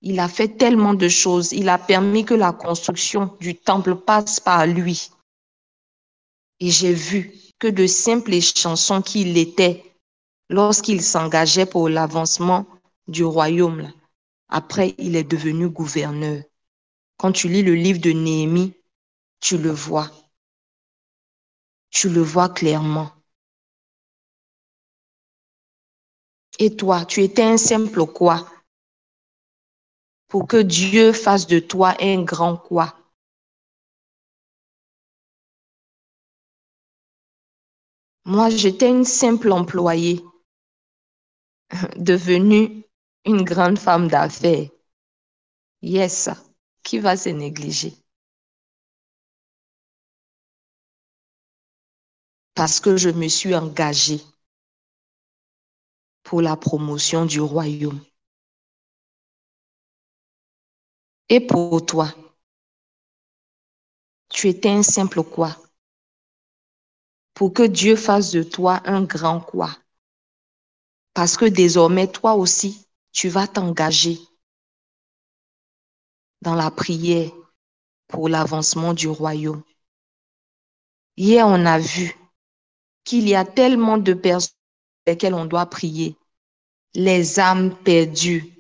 Il a fait tellement de choses. Il a permis que la construction du temple passe par lui. Et j'ai vu que de simples chansons qu'il était lorsqu'il s'engageait pour l'avancement du royaume. Après, il est devenu gouverneur. Quand tu lis le livre de Néhémie, tu le vois. Tu le vois clairement. Et toi, tu étais un simple quoi? Pour que Dieu fasse de toi un grand quoi? Moi, j'étais une simple employée, devenue une grande femme d'affaires. Yes, qui va se négliger? Parce que je me suis engagée pour la promotion du royaume. Et pour toi, tu étais un simple quoi? Pour que Dieu fasse de toi un grand quoi? Parce que désormais, toi aussi, tu vas t'engager dans la prière pour l'avancement du royaume. Hier, on a vu qu'il y a tellement de personnes pour lesquelles on doit prier. Les âmes perdues,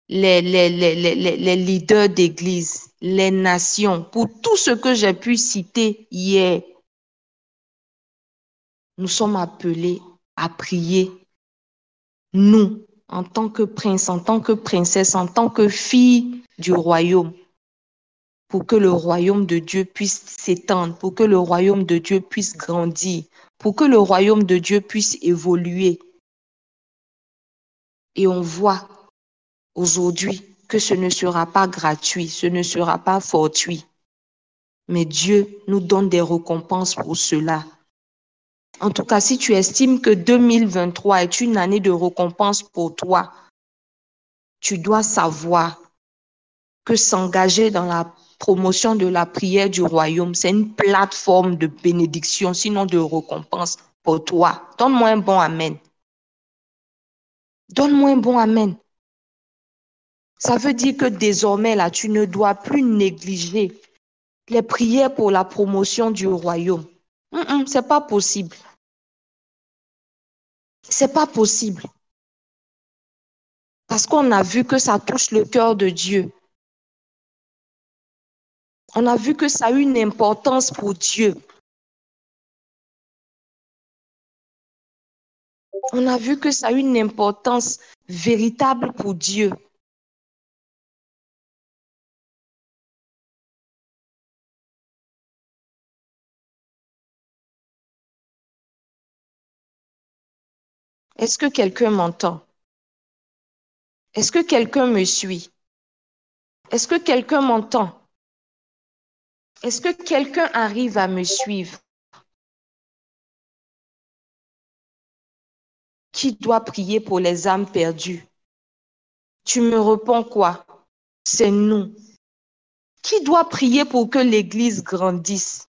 les leaders d'église, les nations, pour tout ce que j'ai pu citer hier. Nous sommes appelés à prier, nous, en tant que prince, en tant que princesse, en tant que fille du royaume, pour que le royaume de Dieu puisse s'étendre, pour que le royaume de Dieu puisse grandir, pour que le royaume de Dieu puisse évoluer. Et on voit aujourd'hui que ce ne sera pas gratuit, ce ne sera pas fortuit. Mais Dieu nous donne des récompenses pour cela. En tout cas, si tu estimes que 2023 est une année de récompense pour toi, tu dois savoir que s'engager dans la promotion de la prière du royaume, c'est une plateforme de bénédiction, sinon de récompense pour toi. Donne-moi un bon amen. Donne-moi un bon amen. Ça veut dire que désormais, là, tu ne dois plus négliger les prières pour la promotion du royaume. C'est pas possible. C'est pas possible. Parce qu'on a vu que ça touche le cœur de Dieu. On a vu que ça a une importance pour Dieu. On a vu que ça a une importance véritable pour Dieu. Est-ce que quelqu'un m'entend? Est-ce que quelqu'un me suit? Est-ce que quelqu'un m'entend? Est-ce que quelqu'un arrive à me suivre? Qui doit prier pour les âmes perdues? Tu me réponds quoi? C'est nous. Qui doit prier pour que l'Église grandisse?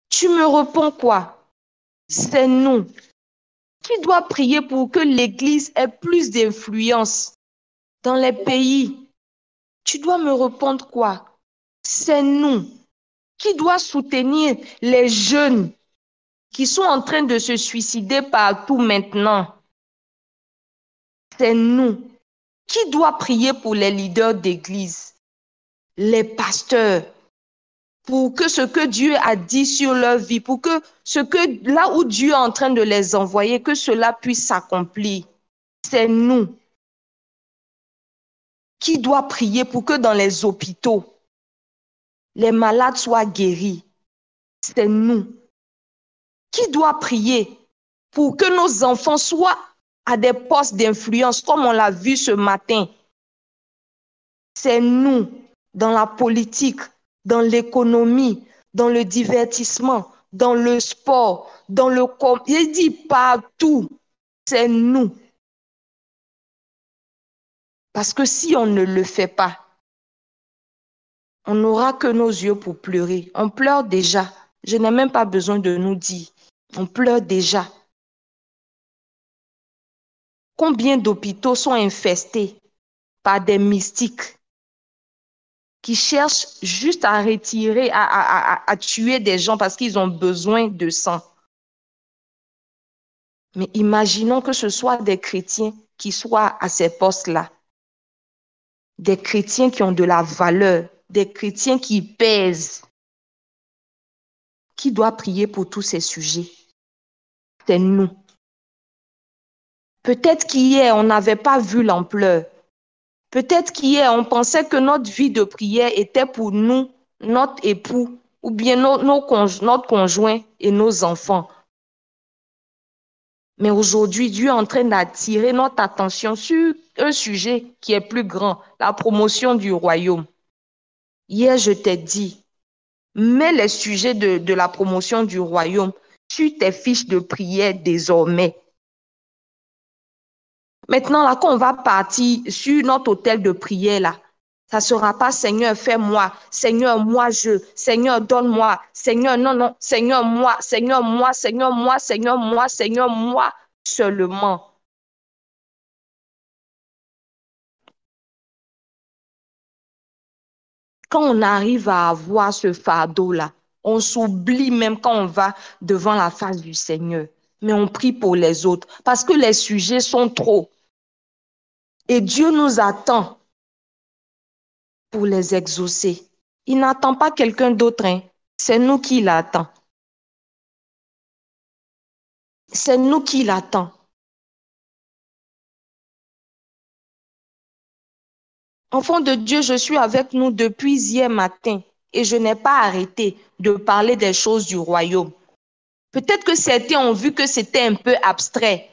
Tu me réponds quoi? C'est nous. Qui doit prier pour que l'Église ait plus d'influence dans les pays? Tu dois me répondre quoi? C'est nous. Qui doit soutenir les jeunes qui sont en train de se suicider partout maintenant? C'est nous. Qui doit prier pour les leaders d'église? Les pasteurs. Pour que ce que Dieu a dit sur leur vie, pour que là où Dieu est en train de les envoyer, que cela puisse s'accomplir. C'est nous qui doit prier pour que dans les hôpitaux, les malades soient guéris. C'est nous qui doit prier pour que nos enfants soient à des postes d'influence, comme on l'a vu ce matin. C'est nous, dans la politique, dans l'économie, dans le divertissement, dans le sport, dans le il dit partout, c'est nous. Parce que si on ne le fait pas, on n'aura que nos yeux pour pleurer. On pleure déjà. Je n'ai même pas besoin de nous dire. On pleure déjà. Combien d'hôpitaux sont infestés par des mystiques qui cherchent juste à retirer, à tuer des gens parce qu'ils ont besoin de sang. Mais imaginons que ce soit des chrétiens qui soient à ces postes-là. Des chrétiens qui ont de la valeur, des chrétiens qui pèsent. Qui doit prier pour tous ces sujets? C'est nous. Peut-être qu'hier, on n'avait pas vu l'ampleur. Peut-être qu'hier, on pensait que notre vie de prière était pour nous, notre époux, ou bien notre conjoint et nos enfants. Mais aujourd'hui, Dieu est en train d'attirer notre attention sur un sujet qui est plus grand, la promotion du royaume. Hier, je t'ai dit, mets les sujets de la promotion du royaume sur tes fiches de prière désormais. Maintenant, là, quand on va partir sur notre hôtel de prière, là, ça ne sera pas Seigneur, fais-moi, Seigneur, moi je, Seigneur, donne-moi, Seigneur, non, non, Seigneur, moi, Seigneur, moi, Seigneur, moi, Seigneur, moi, Seigneur, moi seulement. Quand on arrive à avoir ce fardeau-là, on s'oublie même quand on va devant la face du Seigneur. Mais on prie pour les autres parce que les sujets sont trop. Et Dieu nous attend pour les exaucer. Il n'attend pas quelqu'un d'autre, hein. C'est nous qui l'attend. C'est nous qui l'attend. Enfant de Dieu, je suis avec nous depuis hier matin et je n'ai pas arrêté de parler des choses du royaume. Peut-être que certains ont vu que c'était un peu abstrait,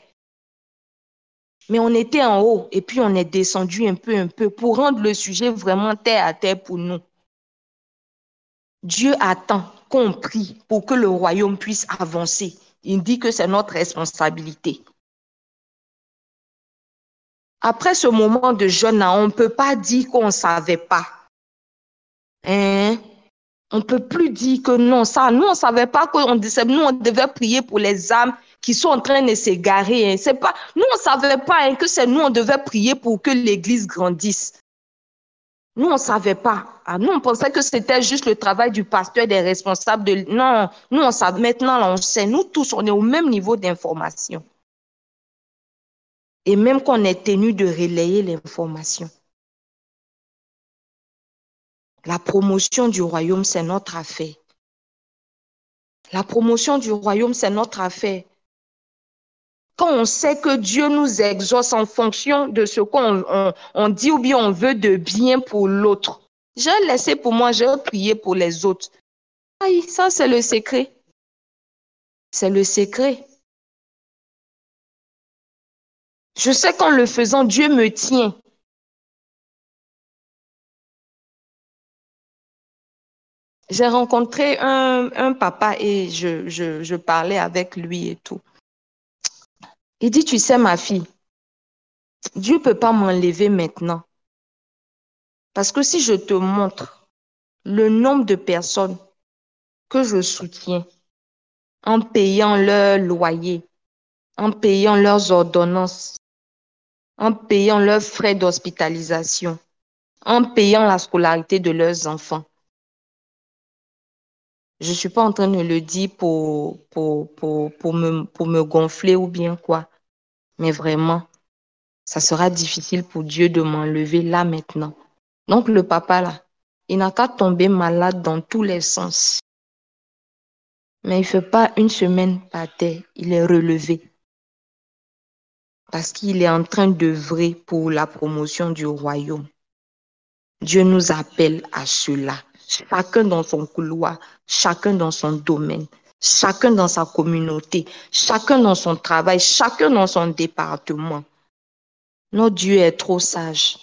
mais on était en haut et puis on est descendu un peu pour rendre le sujet vraiment terre à terre pour nous. Dieu attend qu'on prie pour que le royaume puisse avancer. Il dit que c'est notre responsabilité. Après ce moment de jeûne, on ne peut pas dire qu'on ne savait pas. Hein? On ne peut plus dire que non, ça, nous, on ne savait pas qu'on disait, nous, on devait prier pour les âmes qui sont en train de s'égarer. Hein. C'est pas, nous, on ne savait pas hein, que c'est nous, on devait prier pour que l'Église grandisse. Nous, on ne savait pas. Ah, nous, on pensait que c'était juste le travail du pasteur, des responsables. Non, nous, on savait. Maintenant, là, on sait. Nous tous, on est au même niveau d'information. Et même qu'on est tenu de relayer l'information. La promotion du royaume, c'est notre affaire. La promotion du royaume, c'est notre affaire. Quand on sait que Dieu nous exauce en fonction de ce qu'on dit ou bien on veut de bien pour l'autre. J'ai laissé pour moi, j'ai prié pour les autres. Aïe, ça c'est le secret. C'est le secret. Je sais qu'en le faisant, Dieu me tient. J'ai rencontré un papa et je parlais avec lui et tout. Il dit, tu sais ma fille, Dieu ne peut pas m'enlever maintenant. Parce que si je te montre le nombre de personnes que je soutiens en payant leur loyer, en payant leurs ordonnances, en payant leurs frais d'hospitalisation, en payant la scolarité de leurs enfants. Je ne suis pas en train de le dire pour me gonfler ou bien quoi. Mais vraiment, ça sera difficile pour Dieu de m'enlever là maintenant. Donc le papa là, il n'a qu'à tomber malade dans tous les sens. Mais il ne fait pas une semaine par terre, il est relevé. parce qu'il est en train d'œuvrer pour la promotion du royaume. Dieu nous appelle à cela, chacun dans son couloir, chacun dans son domaine, chacun dans sa communauté, chacun dans son travail, chacun dans son département. Notre Dieu est trop sage.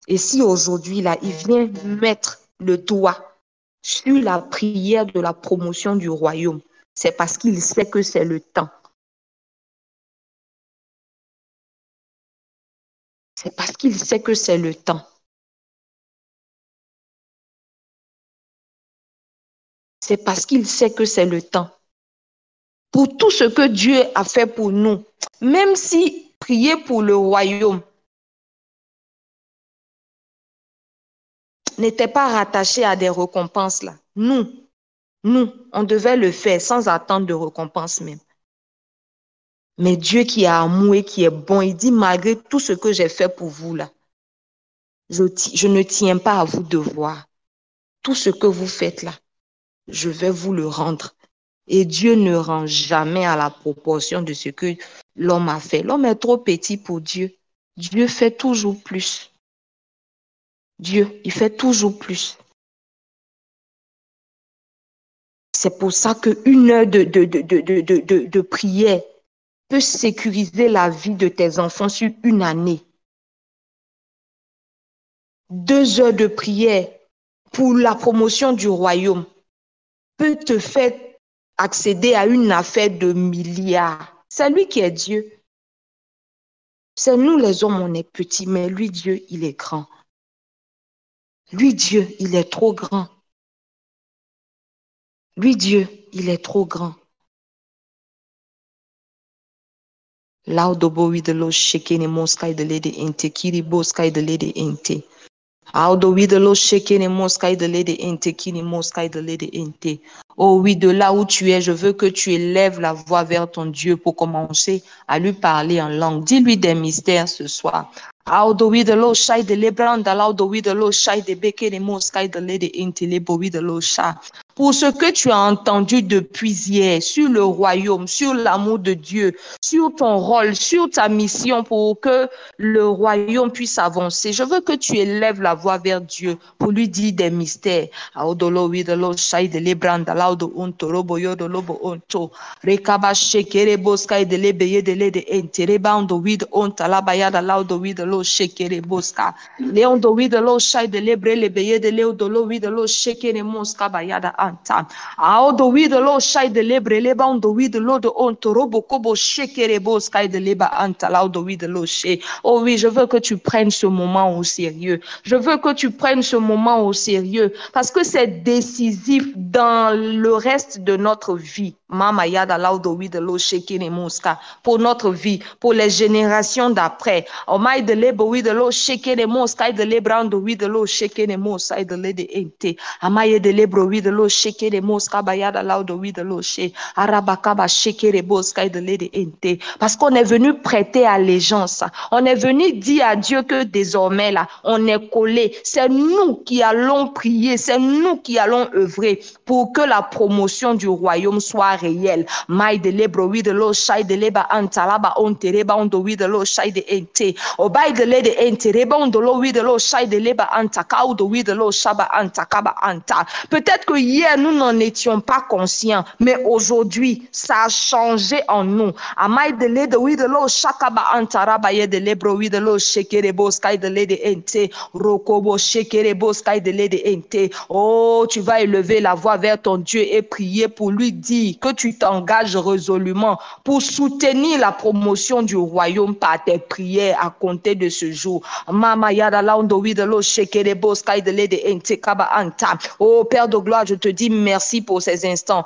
Et si aujourd'hui, là, il vient mettre le doigt sur la prière de la promotion du royaume, c'est parce qu'il sait que c'est le temps. C'est parce qu'il sait que c'est le temps. C'est parce qu'il sait que c'est le temps. Pour tout ce que Dieu a fait pour nous, même si prier pour le royaume n'était pas rattaché à des récompenses là, nous, on devait le faire sans attendre de récompense même. Mais Dieu qui est amour et qui est bon, il dit malgré tout ce que j'ai fait pour vous là, je ne tiens pas à vous devoir. Tout ce que vous faites là, je vais vous le rendre. Et Dieu ne rend jamais à la proportion de ce que l'homme a fait. L'homme est trop petit pour Dieu. Dieu fait toujours plus. Dieu, il fait toujours plus. C'est pour ça qu'une heure de prière peut sécuriser la vie de tes enfants sur une année. 2 heures de prière pour la promotion du royaume peut te faire accéder à une affaire de milliards. C'est lui qui est Dieu. C'est nous les hommes, on est petits, mais lui, Dieu, il est grand. Lui, Dieu, il est trop grand. Lui, Dieu, il est trop grand. Laudo de lo shekene moskai de lede ente kiri boskai de lede ente. Audo de lo shekene moskai de lede ente kiri moskai de lede ente. Oh oui, de là où tu es, je veux que tu élèves la voix vers ton Dieu pour commencer à lui parler en langue. Dis-lui des mystères ce soir. Audo de lo shai de lebranda, laudo de lo shai de bekene moskai de lede ente lebo de lo sha. Pour ce que tu as entendu depuis hier sur le royaume, sur l'amour de Dieu, sur ton rôle, sur ta mission pour que le royaume puisse avancer. Je veux que tu élèves la voix vers Dieu pour lui dire des mystères. Aodo wi de lo shai de lebre leba ondo wi de lo de onto robo kobo shekere bo sky de leba anta laudo wi de lo she. Oh oui, je veux que tu prennes ce moment au sérieux. Je veux que tu prennes ce moment au sérieux parce que c'est décisif dans le reste de notre vie. Mama yada laudo wi de lo shekere moska pour notre vie, pour les générations d'après. Omai de lebo wi de lo shekere moska de lebrando wi de lo shekere mosa de lede ente. Amaye de lebro wi de lo shekere moska bayada laudo wi de lo she. Arabakaba shekere boska de lede ente. Parce qu'on est venu prêter allégeance. On est venu dire à Dieu que désormais là, on est collé. C'est nous qui allons prier, c'est nous qui allons œuvrer pour que la promotion du royaume soit réelle. Maï de lebro wi de lo shai de leba antalaba on tereba on do wi de lo shai de ente. Obay de lede ente reba on do lo wi de lo shai de leba antaka ou do wi de lo shaba antakaba anta. Peut-être que hier nous n'en étions pas conscients, mais aujourd'hui ça a changé en nous. Amay de lede wi de lo shakaba antaraba ye de lebro wi de lo shekere boskai de lede ente. Rokobo shekere boskai de lede ente. Oh, tu vas élever la voix vers ton Dieu et prier pour lui dire que tu t'engages résolument pour soutenir la promotion du royaume par tes prières à compter de ce jour. Mama yada laundo wi de lo shekere boskai de lede ente kaba anta. Oh Père de gloire, je te dis merci pour ces instants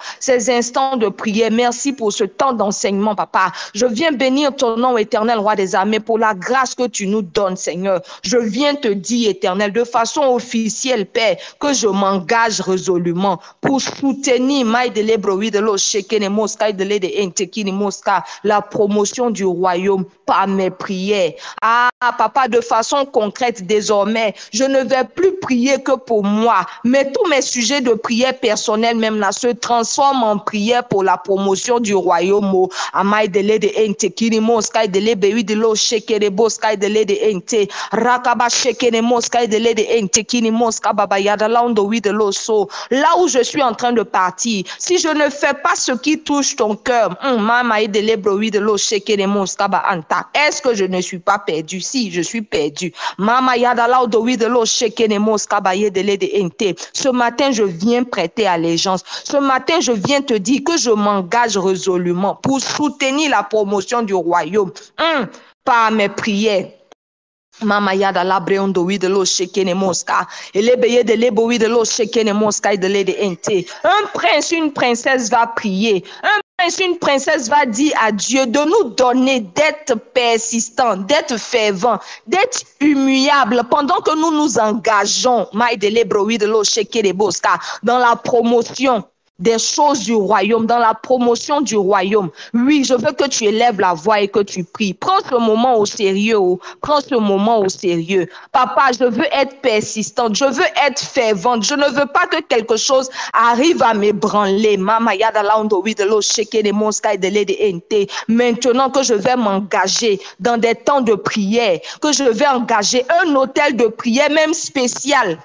de prière. Merci pour ce temps d'enseignement, papa. Je viens bénir ton nom éternel, roi des armées, pour la grâce que tu nous donnes, Seigneur. Je viens te dire, éternel, de façon officielle, Père, que je m'engage résolument pour soutenir Maï de l'Ébroï de l'eau, la promotion du royaume par mes prières. Ah, papa, de façon concrète, désormais, je ne vais plus prier que pour moi, mais tous mes sujets de prière personnels même là se transforment en prière pour la promotion du royaume. Amai de lede ente kiri moskai de lebe wi de lo shekere boskai de lede ente rakaba shekere moskai de lede ente kiri moska baba yada laundo wi de lo so. Là où je suis en train de partir, si je ne fais pas ce qui touche ton cœur, mama de lebro wi de lo shekere moska ba anta, est-ce que je ne suis pas perdu? Si, je suis perdu. Mama yada laundo wi de lo shekere moska ba ye de lede ente. Ce matin, je viens prêter allégeance. Ce matin, je viens te dire que je m'engage résolument pour soutenir la promotion du royaume par mes prières. Mama yada la breondo wi de lo shekene mosca. Elebeye de lebo wi de lo shekene mosca de lede ente. Un prince, une princesse va prier. Un prince, une princesse va dire à Dieu de nous donner d'être persistant, d'être fervent, d'être immuable pendant que nous nous engageons, maï de lebro wi de lo shekene mosca, dans la promotion des choses du royaume, dans la promotion du royaume. Oui, je veux que tu élèves la voix et que tu pries. Prends ce moment au sérieux. Prends ce moment au sérieux. Papa, je veux être persistante. Je veux être fervente. Je ne veux pas que quelque chose arrive à m'ébranler. Maintenant que je vais m'engager dans des temps de prière, que je vais engager un hôtel de prière même spécial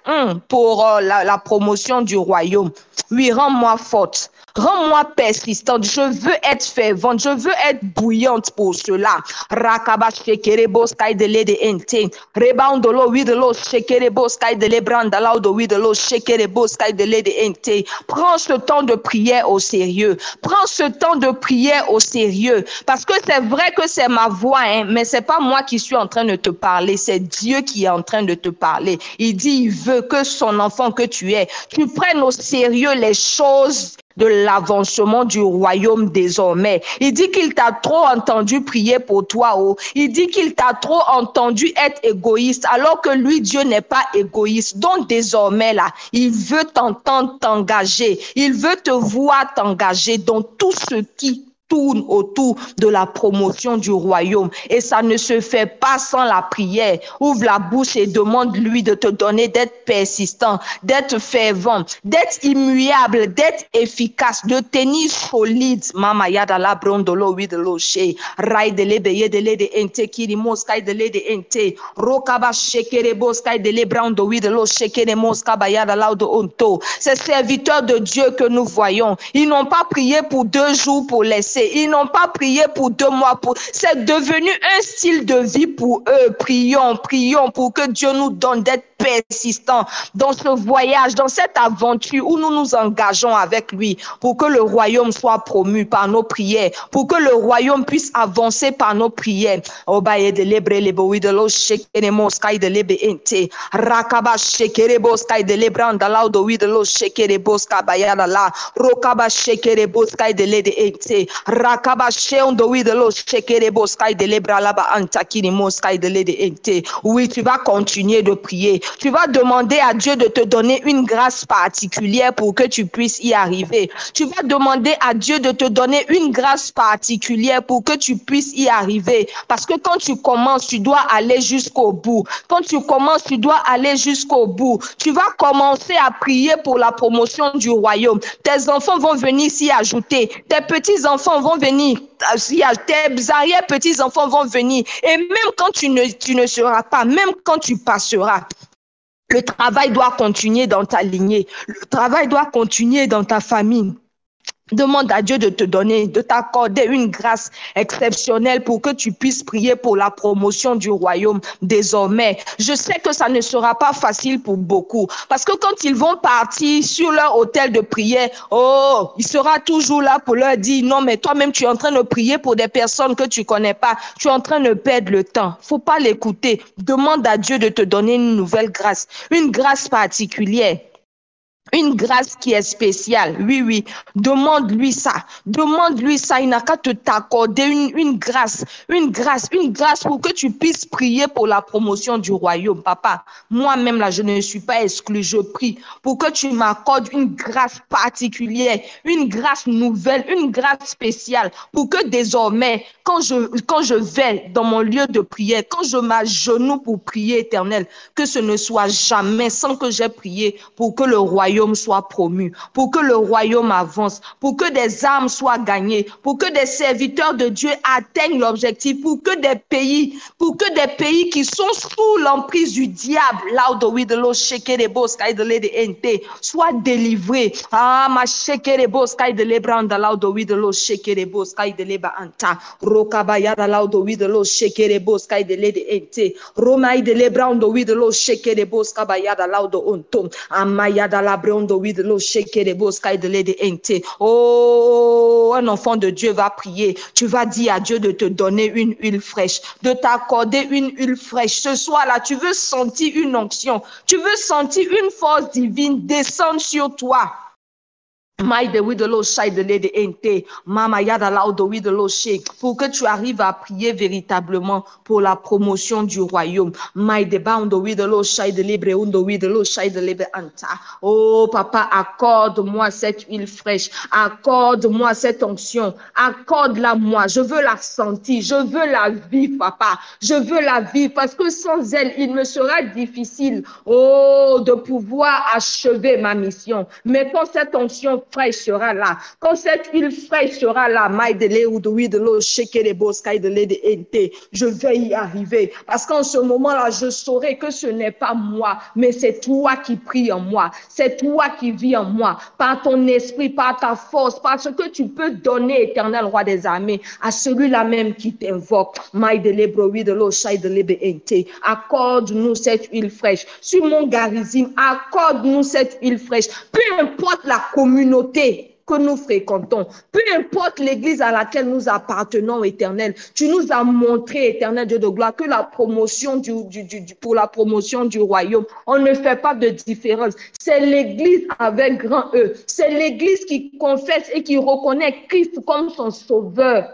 pour la promotion du royaume. Oui, rends-moi forte, rends-moi persistante. Je veux être fervente, je veux être bouillante pour cela. Rakaba shekere boskai de lede ente. Reboundolo widelo shekere boskai de lebranda laudo widelo shekere boskai de lede ente. Prends ce temps de prière au sérieux. Prends ce temps de prière au sérieux. Parce que c'est vrai que c'est ma voix, mais c'est pas moi qui suis en train de te parler. C'est Dieu qui est en train de te parler. Il dit, il veut que son enfant que tu es, tu prennes au sérieux les choses de l'avancement du royaume désormais. Il dit qu'il t'a trop entendu prier pour toi. Il dit qu'il t'a trop entendu être égoïste alors que lui, Dieu n'est pas égoïste. Donc désormais là, il veut t'entendre t'engager. Il veut te voir t'engager dans tout ce qui tourne autour de la promotion du royaume. Et ça ne se fait pas sans la prière. Ouvre la bouche et demande-lui de te donner d'être persistant, d'être fervent, d'être immuable, d'être efficace, de tenir solide. Mama yada la brondolo wi de loche. Rai de lebeye de lede ente kiri moskai de lede ente. Rokaba shekere boskai de lebrando wi de loche kere moskaba yada laudo onto. Ces serviteurs de Dieu que nous voyons, ils n'ont pas prié pour 2 jours pour laisser. Ils n'ont pas prié pour 2 mois. C'est devenu un style de vie pour eux. Prions, prions pour que Dieu nous donne d'être persistants dans ce voyage, dans cette aventure où nous nous engageons avec lui pour que le royaume soit promu par nos prières, pour que le royaume puisse avancer par nos prières. Obaye de lebre lebo de lo shekere moskai de lebe ente rakaba shekere boskai de lebranda laudo wi de lo shekere boska bayala la rokaba shekere boskai de lede ente rakaba sheondo wi de lo shekere boskai de lebra laba antakini moskai de lede ente. Oui, tu vas continuer de prier. Tu vas demander à Dieu de te donner une grâce particulière pour que tu puisses y arriver. Tu vas demander à Dieu de te donner une grâce particulière pour que tu puisses y arriver. Parce que quand tu commences, tu dois aller jusqu'au bout. Quand tu commences, tu dois aller jusqu'au bout. Tu vas commencer à prier pour la promotion du royaume. Tes enfants vont venir s'y ajouter. Tes petits-enfants vont venir. Tes arrière-petits-enfants vont venir. Et même quand tu ne seras pas, même quand tu passeras, le travail doit continuer dans ta lignée. Le travail doit continuer dans ta famille. Demande à Dieu de te donner, de t'accorder une grâce exceptionnelle pour que tu puisses prier pour la promotion du royaume désormais. Je sais que ça ne sera pas facile pour beaucoup parce que quand ils vont partir sur leur hôtel de prière, il sera toujours là pour leur dire non mais toi-même tu es en train de prier pour des personnes que tu connais pas. Tu es en train de perdre le temps. Faut pas l'écouter. Demande à Dieu de te donner une nouvelle grâce, une grâce particulière. Une grâce qui est spéciale. Oui, oui. Demande-lui ça. Demande-lui ça. Il n'a qu'à te t'accorder une grâce. Une grâce. Une grâce pour que tu puisses prier pour la promotion du royaume. Papa, moi-même, là, je ne suis pas exclue. Je prie pour que tu m'accordes une grâce particulière, une grâce nouvelle, une grâce spéciale pour que désormais, quand je vais dans mon lieu de prière, quand je m'agenouille pour prier, Éternel, que ce ne soit jamais sans que j'ai prié pour que le royaume soit promu, pour que le royaume avance, pour que des âmes soient gagnées, pour que des serviteurs de Dieu atteignent l'objectif, pour que des pays qui sont sous l'emprise du diable, soient délivrés. Ah, ma shekerebo sky de lebranda laudo widelo shekerebo sky de leba anta. Rokabaya da laudo widelo shekerebo sky de lede ente. Romai de lebrando widelo shekerebo skabaya da laudo ontom. Amaya da labrondo widelo shekerebo sky de lede ente. Oh, un enfant de Dieu va prier. Tu vas dire à Dieu de te donner une huile fraîche, de t'accorder une huile fraîche. Ce soir-là, tu veux sentir une onction, tu veux sentir une force divine descendre sur toi. Pour que tu arrives à prier véritablement pour la promotion du royaume. Oh papa, accorde-moi cette huile fraîche, accorde-moi cette onction, accorde-la moi, je veux la sentir, je veux la vivre papa, je veux la vivre parce que sans elle, il me sera difficile de pouvoir achever ma mission. Mais quand cette onction fraîche sera là, quand cette huile fraîche sera là, je vais y arriver. Parce qu'en ce moment-là, je saurai que ce n'est pas moi, mais c'est toi qui pries en moi. C'est toi qui vis en moi. Par ton esprit, par ta force, par ce que tu peux donner, éternel roi des armées, à celui-là même qui t'invoque. Accorde-nous cette huile fraîche. Sur mon garizim, accorde-nous cette huile fraîche. Peu importe la communauté que nous fréquentons, peu importe l'église à laquelle nous appartenons, éternel, tu nous as montré, éternel Dieu de gloire, que la promotion pour la promotion du royaume, on ne fait pas de différence. C'est l'église avec grand E. C'est l'église qui confesse et qui reconnaît Christ comme son sauveur.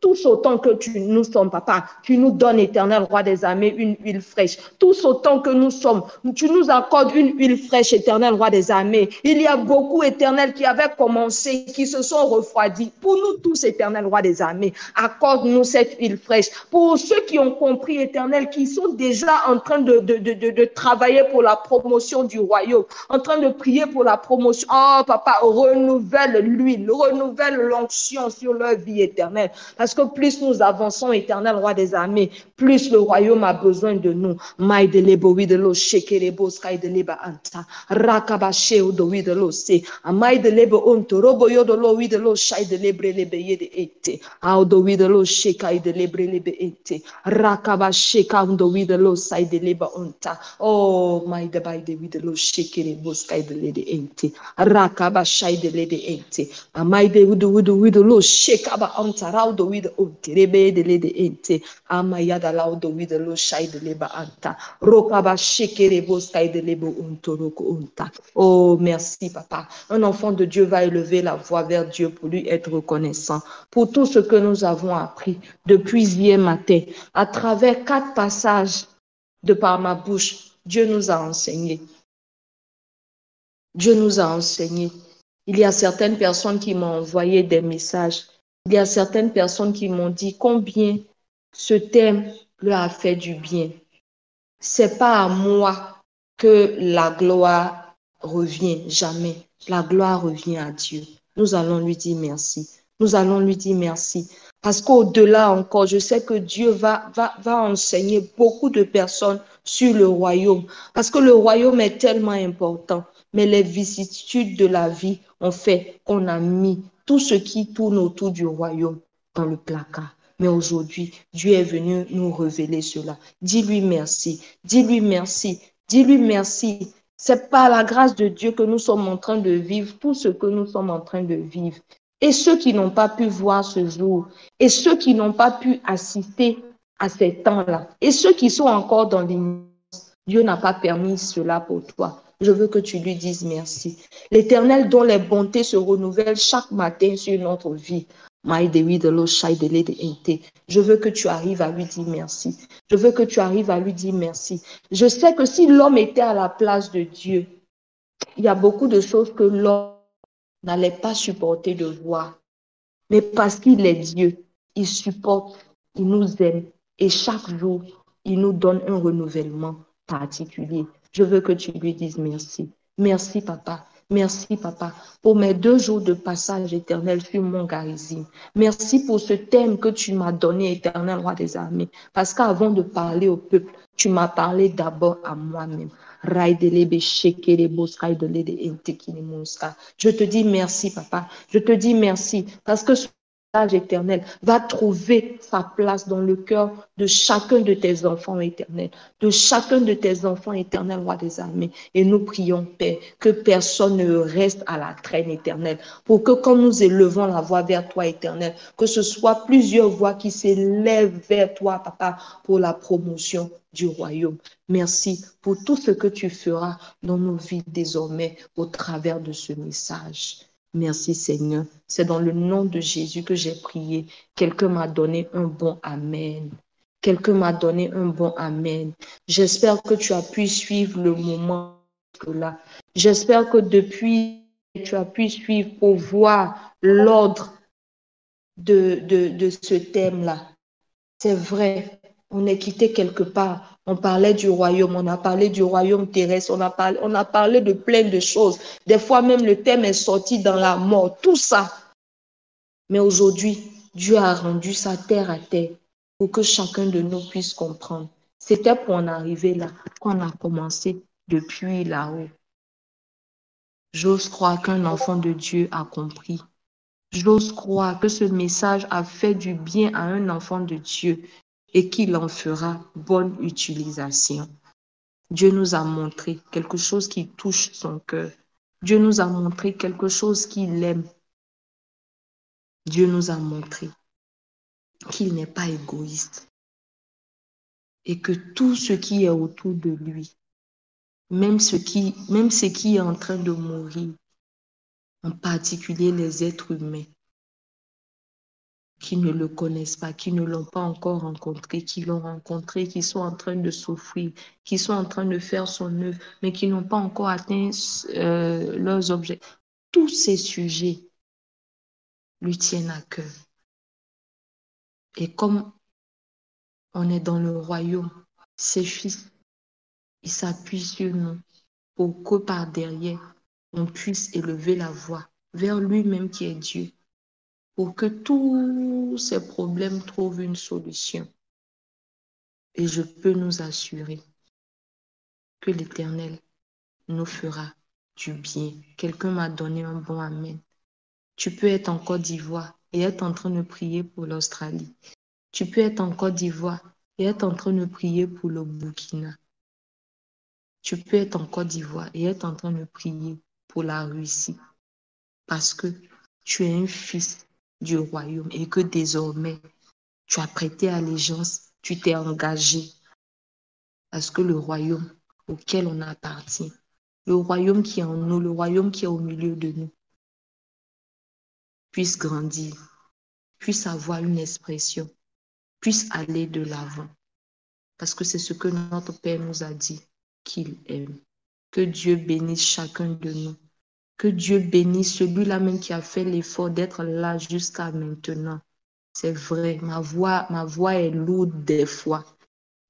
Tous autant que nous sommes, papa, tu nous donnes, éternel roi des armées, une huile fraîche. Tous autant que nous sommes, tu nous accordes une huile fraîche, éternel roi des armées. Il y a beaucoup, éternel, qui avaient commencé, qui se sont refroidis. Pour nous tous, éternel roi des armées, accorde-nous cette huile fraîche. Pour ceux qui ont compris, éternel, qui sont déjà en train de travailler pour la promotion du royaume, en train de prier pour la promotion. Oh, papa, renouvelle l'huile, renouvelle l'onction sur leur vie éternelle. Parce que plus nous avançons, éternel roi des armées, plus le royaume a besoin de nous. Oh, my de by the with the low shaking it was sky the lady ente. Rakaba shy the lady ente. Amai de with the low shake about antaraudo with the onterebe the lady ente. Amayada laudo with the low shy the labor anta. Rokaba shake it was sky the labor untoroko unta. Oh, merci, papa. Un enfant de Dieu va élever la voix vers Dieu pour lui être reconnaissant pour tout ce que nous avons appris depuis hier matin à travers 4 passages de par ma bouche. Dieu nous a enseigné. Dieu nous a enseigné. Il y a certaines personnes qui m'ont envoyé des messages. Il y a certaines personnes qui m'ont dit combien ce thème leur a fait du bien. C'est pas à moi que la gloire revient, jamais. La gloire revient à Dieu. Nous allons lui dire merci. Nous allons lui dire merci. Parce qu'au-delà encore, je sais que Dieu va enseigner beaucoup de personnes sur le royaume. Parce que le royaume est tellement important. Mais les vicissitudes de la vie ont fait qu'on a mis tout ce qui tourne autour du royaume dans le placard. Mais aujourd'hui, Dieu est venu nous révéler cela. Dis-lui merci. Dis-lui merci. Dis-lui merci. C'est par la grâce de Dieu que nous sommes en train de vivre tout ce que nous sommes en train de vivre. Et ceux qui n'ont pas pu voir ce jour, et ceux qui n'ont pas pu assister à ces temps-là. Et ceux qui sont encore dans l'ignorance, Dieu n'a pas permis cela pour toi. Je veux que tu lui dises merci. L'Éternel dont les bontés se renouvellent chaque matin sur notre vie. Je veux que tu arrives à lui dire merci. Je veux que tu arrives à lui dire merci. Je sais que si l'homme était à la place de Dieu, il y a beaucoup de choses que l'homme n'allait pas supporter de voir. Mais parce qu'il est Dieu, il supporte, il nous aime et chaque jour, il nous donne un renouvellement particulier. Je veux que tu lui dises merci. Merci, papa. Merci, papa, pour mes 2 jours de passage éternel sur mon Garizim. Merci pour ce thème que tu m'as donné, éternel roi des armées. Parce qu'avant de parler au peuple, tu m'as parlé d'abord à moi-même. Je te dis merci, papa. Je te dis merci parce que ce message éternel va trouver sa place dans le cœur de chacun de tes enfants éternels, de chacun de tes enfants éternels, roi des armées. Et nous prions, Père, que personne ne reste à la traîne éternelle, pour que quand nous élevons la voix vers toi éternel, que ce soit plusieurs voix qui s'élèvent vers toi, papa, pour la promotion du royaume. Merci pour tout ce que tu feras dans nos vies désormais au travers de ce message. Merci Seigneur. C'est dans le nom de Jésus que j'ai prié. Quelqu'un m'a donné un bon Amen. Quelqu'un m'a donné un bon Amen. J'espère que tu as pu suivre le moment là. J'espère que depuis, tu as pu suivre pour voir l'ordre de ce thème-là. C'est vrai, on est quitté quelque part. On parlait du royaume, on a parlé du royaume terrestre, on a parlé de plein de choses. Des fois même, le thème est sorti dans la mort, tout ça. Mais aujourd'hui, Dieu a rendu sa terre à terre pour que chacun de nous puisse comprendre. C'était pour en arriver là qu'on a commencé depuis là-haut. J'ose croire qu'un enfant de Dieu a compris. J'ose croire que ce message a fait du bien à un enfant de Dieu et qu'il en fera bonne utilisation. Dieu nous a montré quelque chose qui touche son cœur. Dieu nous a montré quelque chose qu'il aime. Dieu nous a montré qu'il n'est pas égoïste et que tout ce qui est autour de lui, même ce qui est en train de mourir, en particulier les êtres humains, qui ne le connaissent pas, qui ne l'ont pas encore rencontré, qui l'ont rencontré, qui sont en train de souffrir, qui sont en train de faire son œuvre, mais qui n'ont pas encore atteint leurs objets. Tous ces sujets lui tiennent à cœur. Et comme on est dans le royaume, ses fils, ils s'appuient sur nous pour que par derrière, on puisse élever la voix vers lui-même qui est Dieu, pour que tous ces problèmes trouvent une solution. Et je peux nous assurer que l'Éternel nous fera du bien. Quelqu'un m'a donné un bon Amen. Tu peux être en Côte d'Ivoire et être en train de prier pour l'Australie. Tu peux être en Côte d'Ivoire et être en train de prier pour le Burkina. Tu peux être en Côte d'Ivoire et être en train de prier pour la Russie. Parce que tu es un fils du royaume et que désormais, tu as prêté allégeance, tu t'es engagé. Parce que le royaume auquel on appartient, le royaume qui est en nous, le royaume qui est au milieu de nous, puisse grandir, puisse avoir une expression, puisse aller de l'avant. Parce que c'est ce que notre Père nous a dit qu'il aime. Que Dieu bénisse chacun de nous. Que Dieu bénisse celui-là même qui a fait l'effort d'être là jusqu'à maintenant. C'est vrai, ma voix est lourde des fois,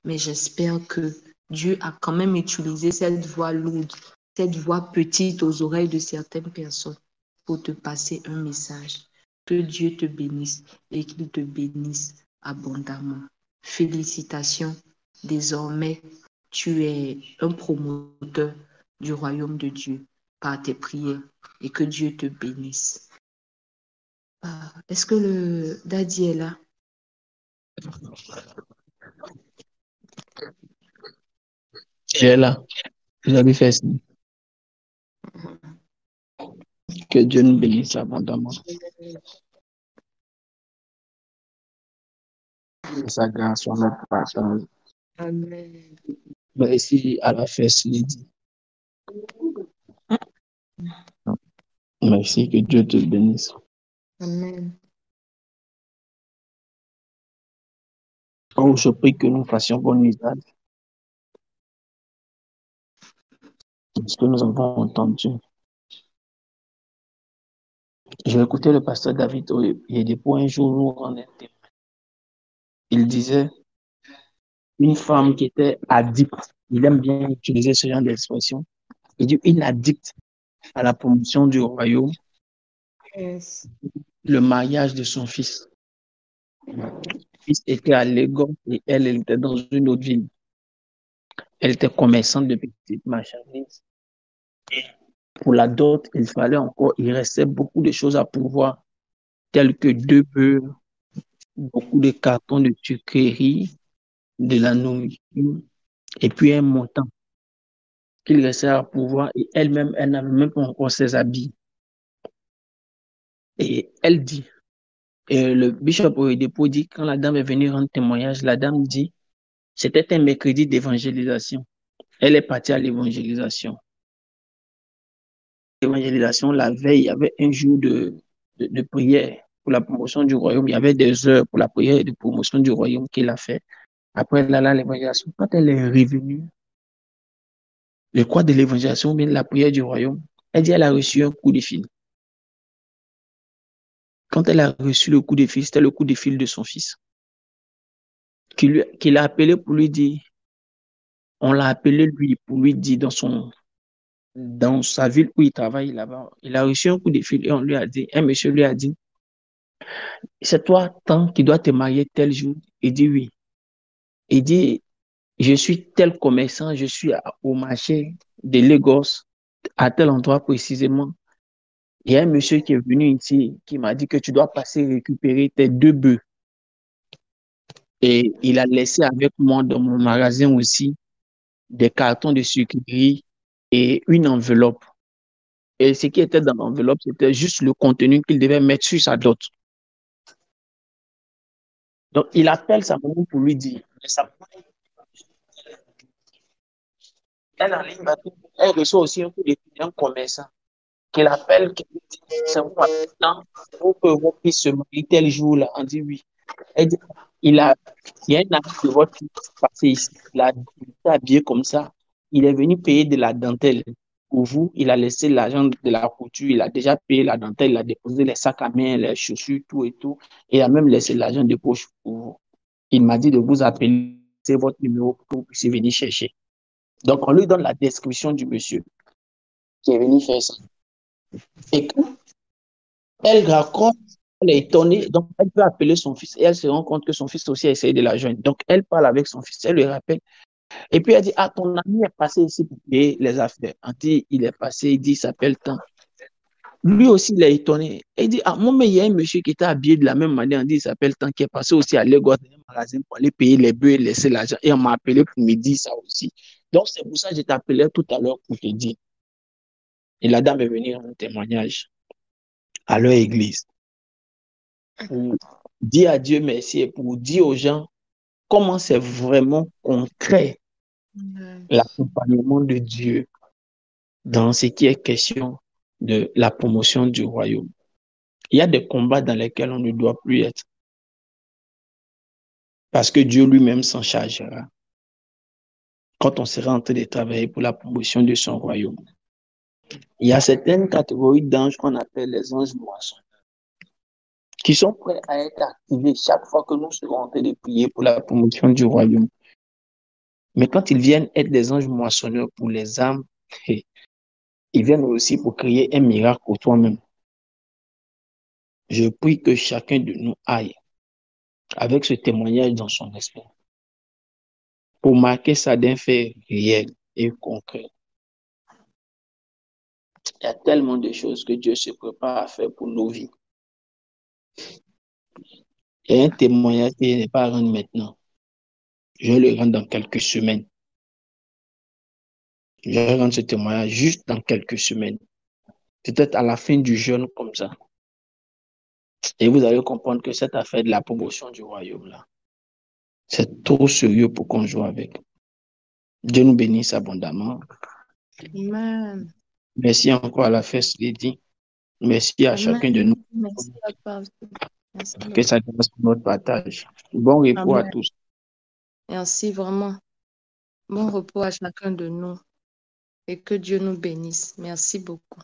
mais j'espère que Dieu a quand même utilisé cette voix lourde, cette voix petite aux oreilles de certaines personnes pour te passer un message. Que Dieu te bénisse et qu'il te bénisse abondamment. Félicitations. Désormais, tu es un promoteur du royaume de Dieu par tes prières et que Dieu te bénisse. Est-ce que le Daddy est là? Tu es là. Vous avez fait signe. Que Dieu nous bénisse abondamment. Que sa grâce soit notre partage. Amen. Merci à la fête, Lydie. Merci, que Dieu te bénisse. Amen. Oh, je prie que nous fassions bon usage de ce que nous avons entendu. J'ai écouté le pasteur David Oyedepo un jour nous rendre un témoin. Il disait une femme qui était addicte. Il aime bien utiliser ce genre d'expression. Il dit une addicte à la promotion du royaume, Yes. le mariage de son fils. Son fils était à Lagos et elle était dans une autre ville. Elle était commerçante de petites marchandises. Pour la dot, il restait beaucoup de choses à pourvoir, telles que 2 bœufs, beaucoup de cartons de sucreries, de la nourriture, et puis un montant qu'il restait à pourvoir. Et elle-même, elle n'avait même pas encore ses habits. Et elle dit, et le bishop Oyedepo dit, quand la dame est venue rendre témoignage, la dame dit, c'était un mercredi d'évangélisation. Elle est partie à l'évangélisation. L'évangélisation, la veille, il y avait un jour de prière pour la promotion du royaume. Il y avait des heures pour la prière et de promotion du royaume qu'il a fait. Après là, l'évangélisation, quand elle est revenue, le quoi de l'évangélisation, bien la prière du royaume, elle dit qu'elle a reçu un coup de fil. Quand elle a reçu le coup de fil, c'était le coup de fil de son fils, qui l'a appelé pour lui dire, on l'a appelé lui pour lui dire dans sa ville où il travaille là-bas, il a reçu un coup de fil et on lui a dit, un monsieur lui a dit, c'est toi tant qui dois te marier tel jour. Il dit oui. Il dit, je suis tel commerçant, je suis au marché de Lagos, à tel endroit précisément. Il y a un monsieur qui est venu ici, qui m'a dit que tu dois passer récupérer tes 2 bœufs. Et il a laissé avec moi dans mon magasin aussi des cartons de sucreries et une enveloppe. Et ce qui était dans l'enveloppe, c'était juste le contenu qu'il devait mettre sur sa dot. Donc, il appelle sa maman pour lui dire, mais sa maman, elle, en ligne, elle reçoit aussi un coup de fil d'un commerçant qui l'appelle, qui lui dit, c'est vous maintenant, pour que vous puissiez se marier tel jour-là. On dit oui. Elle dit, il a, il y a un ami de votre fils passé ici, il était habillé comme ça. Il est venu payer de la dentelle pour vous. Il a laissé l'argent de la couture, il a déjà payé la dentelle, il a déposé les sacs à main, les chaussures, tout et tout. Et il a même laissé l'argent de poche pour vous. Il m'a dit de vous appeler, c'est votre numéro pour que vous puissiez venir chercher. Donc, on lui donne la description du monsieur qui est venu faire ça. Et quand elle raconte, elle est étonnée, donc elle peut appeler son fils et elle se rend compte que son fils aussi a essayé de la joindre. Donc, elle parle avec son fils, elle lui rappelle. Et puis, elle dit, ah, ton ami est passé ici pour payer les affaires. On dit, il est passé, il dit, il s'appelle tant. Lui aussi, il est étonné. Il dit, ah, moi, mais il y a un monsieur qui était habillé de la même manière, on dit, il s'appelle tant, qui est passé aussi à Lagos, dans un magasin pour aller payer les bœufs et laisser l'argent. Et on m'a appelé pour me dire ça aussi. Donc, c'est pour ça que je t'appelais tout à l'heure pour te dire. Et la dame est venue rendre témoignage à leur église pour dire à Dieu merci et pour dire aux gens comment c'est vraiment concret l'accompagnement de Dieu dans ce qui est question de la promotion du royaume. Il y a des combats dans lesquels on ne doit plus être parce que Dieu lui-même s'en chargera quand on sera en train de travailler pour la promotion de son royaume. Il y a certaines catégories d'anges qu'on appelle les anges moissons qui sont prêts à être activés chaque fois que nous serons en train de prier pour la promotion du royaume. Mais quand ils viennent être des anges moissonneurs pour les âmes, ils viennent aussi pour créer un miracle pour toi-même. Je prie que chacun de nous aille avec ce témoignage dans son esprit pour marquer ça d'un fait réel et concret. Il y a tellement de choses que Dieu se prépare à faire pour nos vies. Il y a un témoignage qui n'est pas à rendre maintenant. Je vais le rendre dans quelques semaines. Je vais rendre ce témoignage juste dans quelques semaines. Peut-être à la fin du jeûne comme ça. Et vous allez comprendre que cette affaire de la promotion du royaume là, C'est trop sérieux pour qu'on joue avec. Dieu nous bénisse abondamment. Amen. Merci encore à la First Lady. Merci à chacun de nous. Amen. Merci à toi aussi. Merci Que beaucoup. ça fasse notre partage. Bon repos à Amen. tous. Merci vraiment. Bon repos à chacun de nous et que Dieu nous bénisse. Merci beaucoup.